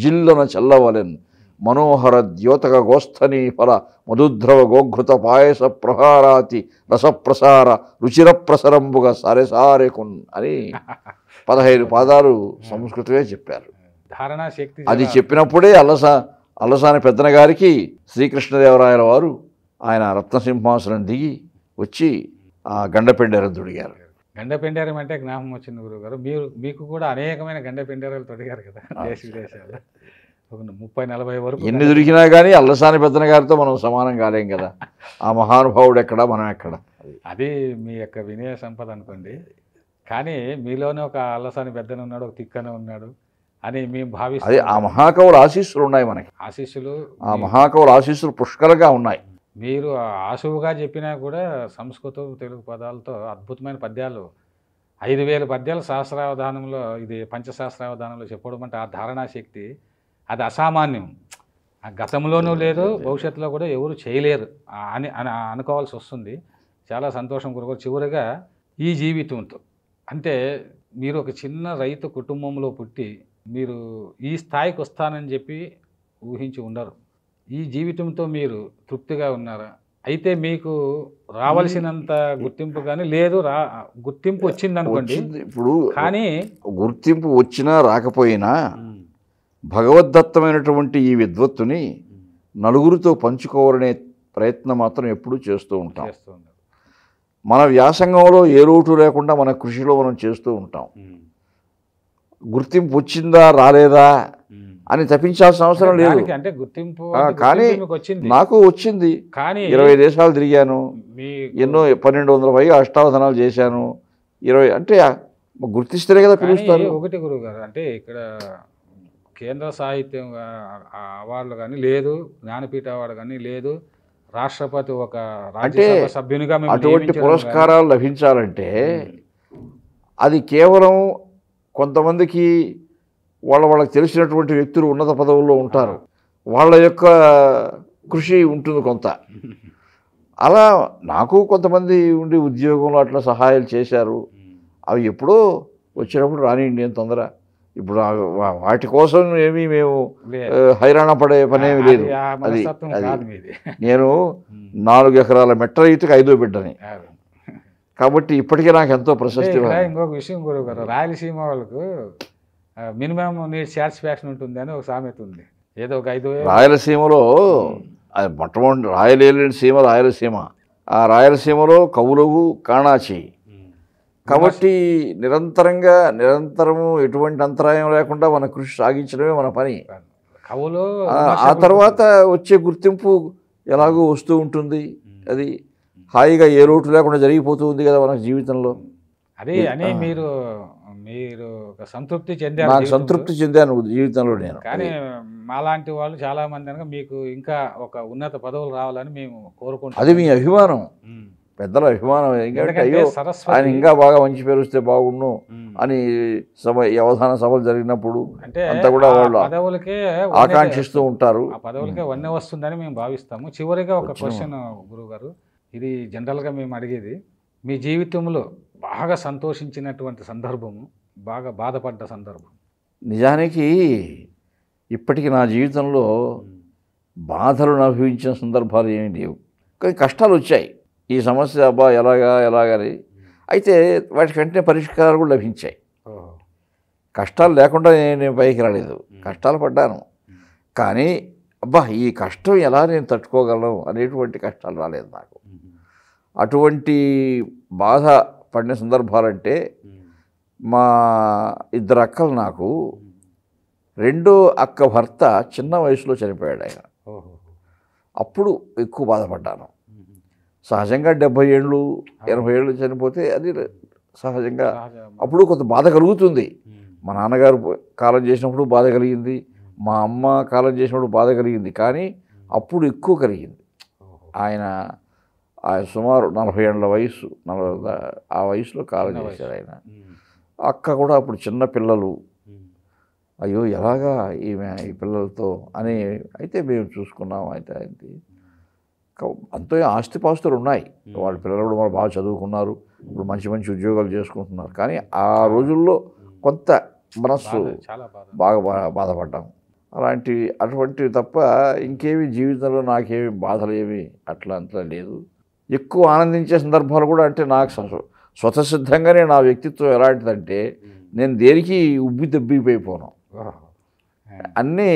Speaker 2: జిల్లన చల్లవలెన్ మనోహర ద్యోతక గోస్థనీ ఫల మధుద్రవ గోఘృత పాయస ప్రహారాతి రసప్రసార రుచిర ప్రసరంబుగా సారెసారెకున్ అని 15 పాదాలు సంస్కృతమే చెప్పారు.
Speaker 1: ధారణా శక్తి
Speaker 2: అది చెప్పినప్పుడే అల్లసాని పెద్దన గారికి శ్రీకృష్ణదేవరాయల వారు ఆయన రత్నసింహాసనం దిగి వచ్చి ఆ గండపెండేరం తొడిగారు.
Speaker 1: గండపెండేరం అంటే జ్ఞాపకం వచ్చింది గురువుగారు. మీకు కూడా అనేకమైన గండపెండేరాలు తొడిగారు కదా దేశ విదేశాల్లో, ఒక 30-40 వరకు.
Speaker 2: ఎన్ని దొరికినా కానీ అల్లసాని పెద్దన గారితో మనం సమానం కాలేం కదా. ఆ మహానుభావుడు ఎక్కడ, మనం ఎక్కడ.
Speaker 1: అది మీ యొక్క వినయ సంపద అనుకోండి. కానీ మీలోనే ఒక అల్లసాని పెద్దన ఉన్నాడు, ఒక తిక్కన ఉన్నాడు అని మేము భావిస్తాం.
Speaker 2: అదే ఆ మహాకవుల ఆశీస్సులు ఉన్నాయి మనకి.
Speaker 1: ఆశీస్సులు,
Speaker 2: ఆ మహాకవుల ఆశీస్సులు పుష్కలంగా ఉన్నాయి.
Speaker 1: మీరు ఆశువుగా చెప్పినా కూడా సంస్కృతం తెలుగు పదాలతో అద్భుతమైన పద్యాలు 5000 పద్యాలు సహస్రావధానంలో, ఇది పంచసహస్రావధానంలో చెప్పడం అంటే ఆ ధారణా శక్తి అది అసామాన్యం. గతంలోనూ లేదు, భవిష్యత్తులో కూడా ఎవరు చేయలేరు అని అనుకోవాల్సి వస్తుంది. చాలా సంతోషం గురుగారు. చివరిగా ఈ జీవితంతో అంటే మీరు ఒక చిన్న రైతు కుటుంబంలో పుట్టి మీరు ఈ స్థాయికి వస్తానని చెప్పి ఊహించి ఉండరు. ఈ జీవితంతో మీరు తృప్తిగా ఉన్నారా? అయితే మీకు రావాల్సినంత గుర్తింపు కానీ లేదు, గుర్తింపు వచ్చింది అనుకోండి.
Speaker 2: ఇప్పుడు
Speaker 1: కానీ
Speaker 2: గుర్తింపు వచ్చినా రాకపోయినా భగవద్దత్తమైనటువంటి ఈ విద్వత్తుని నలుగురితో పంచుకోవాలనే ప్రయత్నం మాత్రం ఎప్పుడూ చేస్తూ ఉంటాం. మన వ్యాసంగంలో ఏ లోటు లేకుండా మన కృషిలో మనం చేస్తూ ఉంటాం. గుర్తింపు వచ్చిందా రాలేదా అని తప్పించాల్సిన అవసరం లేదు.
Speaker 1: అంటే గుర్తింపు
Speaker 2: కానీ నాకు వచ్చింది.
Speaker 1: కానీ
Speaker 2: 20 దేశాలు తిరిగాను, ఎన్నో 1200 పైగా అష్టావధానాలు చేశాను. 20 అంటే గుర్తిస్తేనే కదా పిలుస్తారు.
Speaker 1: ఒకటి గురువు గారు, అంటే ఇక్కడ కేంద్ర సాహిత్యం అవార్డులు కానీ లేదు, జ్ఞానపీఠ అవార్డు కానీ లేదు, రాష్ట్రపతి ఒక రాజ్యసభ సభ్యునిగా
Speaker 2: అటువంటి పురస్కారాలు లభించాలంటే అది కేవలం కొంతమందికి వాళ్ళకి తెలిసినటువంటి వ్యక్తులు ఉన్నత పదవుల్లో ఉంటారు, వాళ్ళ యొక్క కృషి ఉంటుంది కొంత. అలా నాకు కొంతమంది ఉండి ఉద్యోగంలో అట్లా సహాయాలు చేశారు. అవి ఎప్పుడో వచ్చినప్పుడు రానివ్వండి, ఏం తొందర. ఇప్పుడు వాటి కోసం ఏమీ మేము హైరాణ పడే పనేమి లేదు. అది నేను 4 ఎకరాల మెట్ట రైతుకి 5వ బిడ్డని కాబట్టి ఇప్పటికే నాకు ఎంతో ప్రశస్తి.
Speaker 1: ఇంకొక విషయం గురువు గారు, రాయలసీమ వాళ్ళకు మినిమం నీడ్ సాటిస్ఫాక్షన్ ఉంటుంది అని ఒక సామెత ఉంది. ఏదో ఒక 5,000
Speaker 2: రాయలసీమలో అది మొట్టమొదటి రాయలేని సీమ రాయలసీమ. ఆ రాయలసీమలో కవులవు కాణాచి కాబట్టి నిరంతరము ఎటువంటి అంతరాయం లేకుండా మన కృషి సాగించడమే మన పని.
Speaker 1: కవులు
Speaker 2: ఆ తర్వాత వచ్చే గుర్తింపు ఎలాగో వస్తూ ఉంటుంది. అది హాయిగా ఏ లోటు లేకుండా జరిగిపోతూ ఉంది కదా మన జీవితంలో.
Speaker 1: అదే అని మీరు సంతృప్తి చెందారు.
Speaker 2: నాకు సంతృప్తి చెందాను జీవితంలో నేను.
Speaker 1: కానీ మాలాంటి వాళ్ళు చాలా మంది అనగా మీకు ఇంకా ఒక ఉన్నత పదవులు రావాలని మేము కోరుకుంటాం.
Speaker 2: అది మీ అభిమానం, పెద్దల అభిమానం. ఎందుకంటే అయ్యో ఆయన ఇంకా బాగా మంచి పేరు వస్తే బాగుండు అని అవధాన సభలు జరిగినప్పుడు అంతా కూడా వాళ్ళు ఆకాంక్షిస్తూ ఉంటారు.
Speaker 1: ఆ పదవులకే వన్నె వస్తుందని మేము భావిస్తాము. చివరిగా ఒక క్వశ్చన్ గురువు గారు, ఇది జనరల్గా మేము అడిగేది, మీ జీవితంలో బాగా సంతోషించినటువంటి సందర్భము, బాగా బాధపడ్డ సందర్భం?
Speaker 2: నిజానికి ఇప్పటికీ నా జీవితంలో బాధలను అనుభవించిన సందర్భాలు ఏమీ లేవు. కానీ కష్టాలు వచ్చాయి. ఈ సమస్య అబ్బా ఎలాగని. అయితే వాటికంటే పరిష్కారాలు కూడా లభించాయి. కష్టాలు లేకుండా నేను పైకి రాలేదు, కష్టాలు పడ్డాను. కానీ అబ్బా ఈ కష్టం ఎలా నేను తట్టుకోగలను అనేటువంటి కష్టాలు రాలేదు నాకు. అటువంటి బాధ పడిన సందర్భాలంటే మా 2 అక్కలు, నాకు 2వ అక్క భర్త చిన్న వయసులో చనిపోయాడు ఆయన. అప్పుడు ఎక్కువ బాధపడ్డాను. సహజంగా 70 ఏళ్ళు 80 ఏళ్ళు చనిపోతే అది సహజంగా
Speaker 1: సహజం.
Speaker 2: అప్పుడు కొంత బాధ కలుగుతుంది.
Speaker 1: ఉమ్.
Speaker 2: మా నాన్నగారు కాలం చేసినప్పుడు బాధ కలిగింది, మా అమ్మ కాలం చేసినప్పుడు బాధ కలిగింది, కానీ అప్పుడు ఎక్కువ కలిగింది.
Speaker 1: ఓహో.
Speaker 2: ఆయన సుమారు 40 ఏళ్ళ వయసు, ఆ వయసులో కాలం
Speaker 1: చిన్న
Speaker 2: చేశారు ఆయన.
Speaker 1: ఉమ్.
Speaker 2: అక్క కూడా అప్పుడు చిన్న పిల్లలు,
Speaker 1: ఉమ్.
Speaker 2: అయ్యో ఎలాగా ఈ పిల్లలతో అని. అయితే మేము చూసుకున్నాం. అయితే ఏంటి అంతో ఆస్తిపాస్తులు ఉన్నాయి, వాళ్ళ పిల్లలు కూడా వాళ్ళు బాగా చదువుకున్నారు, ఇప్పుడు మంచి మంచి ఉద్యోగాలు చేసుకుంటున్నారు. కానీ ఆ రోజుల్లో కొంత మనస్సు
Speaker 1: చాలా బాధ.
Speaker 2: బాగా బాధపడ్డాం. అటువంటివి తప్ప ఇంకేమి జీవితంలో నాకేమి బాధలు ఏమి అట్లా అంతా లేదు. ఎక్కువ ఆనందించే సందర్భాలు కూడా అంటే నాకు స్వతసిద్ధంగానే నా వ్యక్తిత్వం ఎలాంటిదంటే నేను దేనికి ఉబ్బి దెబ్బిపోయిపోను,
Speaker 1: ఓహో.
Speaker 2: అన్నీ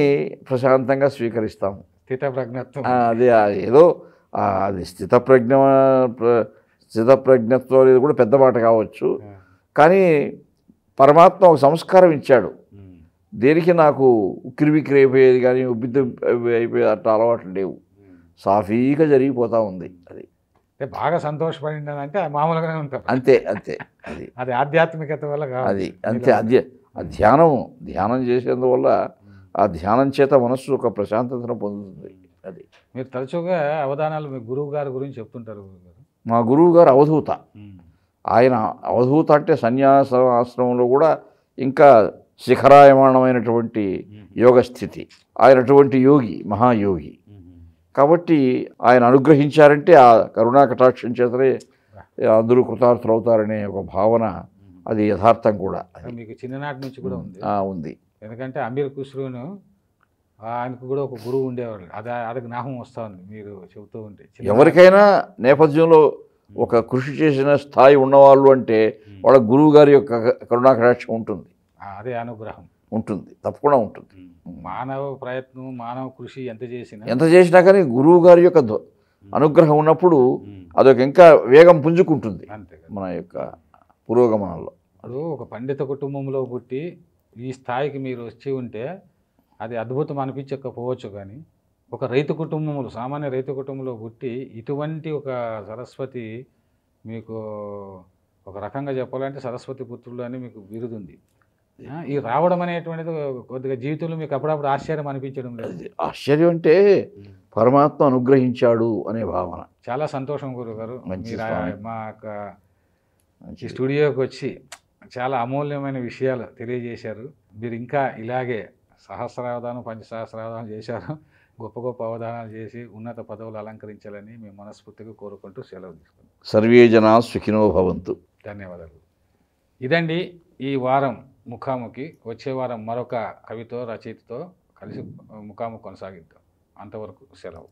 Speaker 2: ప్రశాంతంగా స్వీకరిస్తాము.
Speaker 1: స్థితప్రజ్ఞత్వం.
Speaker 2: అదే ఏదో అది స్థితప్రజ్ఞత్వం అనేది కూడా పెద్ద మాట కావచ్చు, కానీ పరమాత్మ ఒక సంస్కారం ఇచ్చాడు.
Speaker 1: ఉమ్.
Speaker 2: దేనికి నాకు ఉక్కిరిబిక్కిరి అయిపోయేది కానీ అయిపోయేది అట్లా అలవాట్లు లేవు. సాఫీగా జరిగిపోతూ ఉంది. అది
Speaker 1: అంటే బాగా సంతోషపడిందంటే మామూలుగానే ఉంటాం.
Speaker 2: అంతే అంతే. అది
Speaker 1: అది ఆధ్యాత్మికత వల్ల కాదు.
Speaker 2: అది అంతే. ఆ ధ్యానం చేసేందువల్ల ఆ ధ్యానం చేత మనస్సు ఒక ప్రశాంతతను పొందుతుంది. అది
Speaker 1: మీరు తరచుగా అవధానాలు మీ గురువు గారి గురించి చెప్తుంటారు. గురువు గారు,
Speaker 2: మా గురువు గారు అవధూత. ఆయన అవధూత అంటే సన్యాస ఆశ్రమంలో కూడా ఇంకా శిఖరాయమానమైనటువంటి యోగ స్థితి. ఆయన అటువంటి యోగి, మహాయోగి. కాబట్టి ఆయన అనుగ్రహించారంటే ఆ కరుణా కటాక్షం చేతనే అందరూ కృతార్థులవుతారనే ఒక భావన, అది యథార్థం కూడా.
Speaker 1: మీకు చిన్ననాటి నుంచి కూడా ఉంది.
Speaker 2: ఉంది.
Speaker 1: ఎందుకంటే అమీర్ ఖుస్రోను ఆయనకు కూడా ఒక గురువు ఉండేవాళ్ళు. అది జ్ఞాపకం వస్తూ ఉంది మీరు చెబుతూ ఉంటే.
Speaker 2: ఎవరికైనా నేపథ్యంలో ఒక కృషి చేసిన స్థాయి ఉన్నవాళ్ళు అంటే వాళ్ళ గురువు గారి యొక్క కరుణా కటాక్షం ఉంటుంది.
Speaker 1: అదే అనుగ్రహం
Speaker 2: ఉంటుంది, తప్పకుండా ఉంటుంది.
Speaker 1: మానవ ప్రయత్నం, మానవ కృషి ఎంత
Speaker 2: చేసినా కానీ గురువు గారి యొక్క అనుగ్రహం ఉన్నప్పుడు అదొక ఇంకా వేగం పుంజుకుంటుంది
Speaker 1: అంతే
Speaker 2: మన యొక్క పురోగమనంలో.
Speaker 1: ఇప్పుడు ఒక పండిత కుటుంబంలో పుట్టి ఈ స్థాయికి మీరు వచ్చి ఉంటే అది అద్భుతం అనిపించకపోవచ్చు, కానీ ఒక రైతు కుటుంబంలో, సామాన్య రైతు కుటుంబంలో పుట్టి ఇటువంటి ఒక సరస్వతి, మీకు ఒక రకంగా చెప్పాలంటే సరస్వతి పుత్రులు అని మీకు బిరుదుంది. ఈ రావడం అనేటువంటిది కొద్దిగా జీవితంలో మీకు అప్పుడప్పుడు ఆశ్చర్యం అనిపించడం లేదు?
Speaker 2: ఆశ్చర్యం అంటే పరమాత్మ అనుగ్రహించాడు అనే భావన. చాలా
Speaker 1: సంతోషం గురుగారు. మీరు మా ఈ స్టూడియోకి వచ్చి చాలా అమూల్యమైన విషయాలు తెలియజేశారు. మీరు ఇంకా ఇలాగే సహస్రావధానం, పంచసహస్రావధానం చేశారు. గొప్ప గొప్ప అవధానాలు చేసి ఉన్నత పదవులు అలంకరించాలని మేము మనస్ఫూర్తిగా కోరుకుంటూ సెలవు తీసుకుంటాం.
Speaker 2: సర్వే జనా సుఖినో భవంతు.
Speaker 1: ధన్యవాదాలు. ఇదండి ఈ వారం ముఖాముఖి. వచ్చే వారం మరొక కవితో, రచయితతో కలిసి ముఖాముఖి కొనసాగిద్దాం. అంతవరకు సెలవు.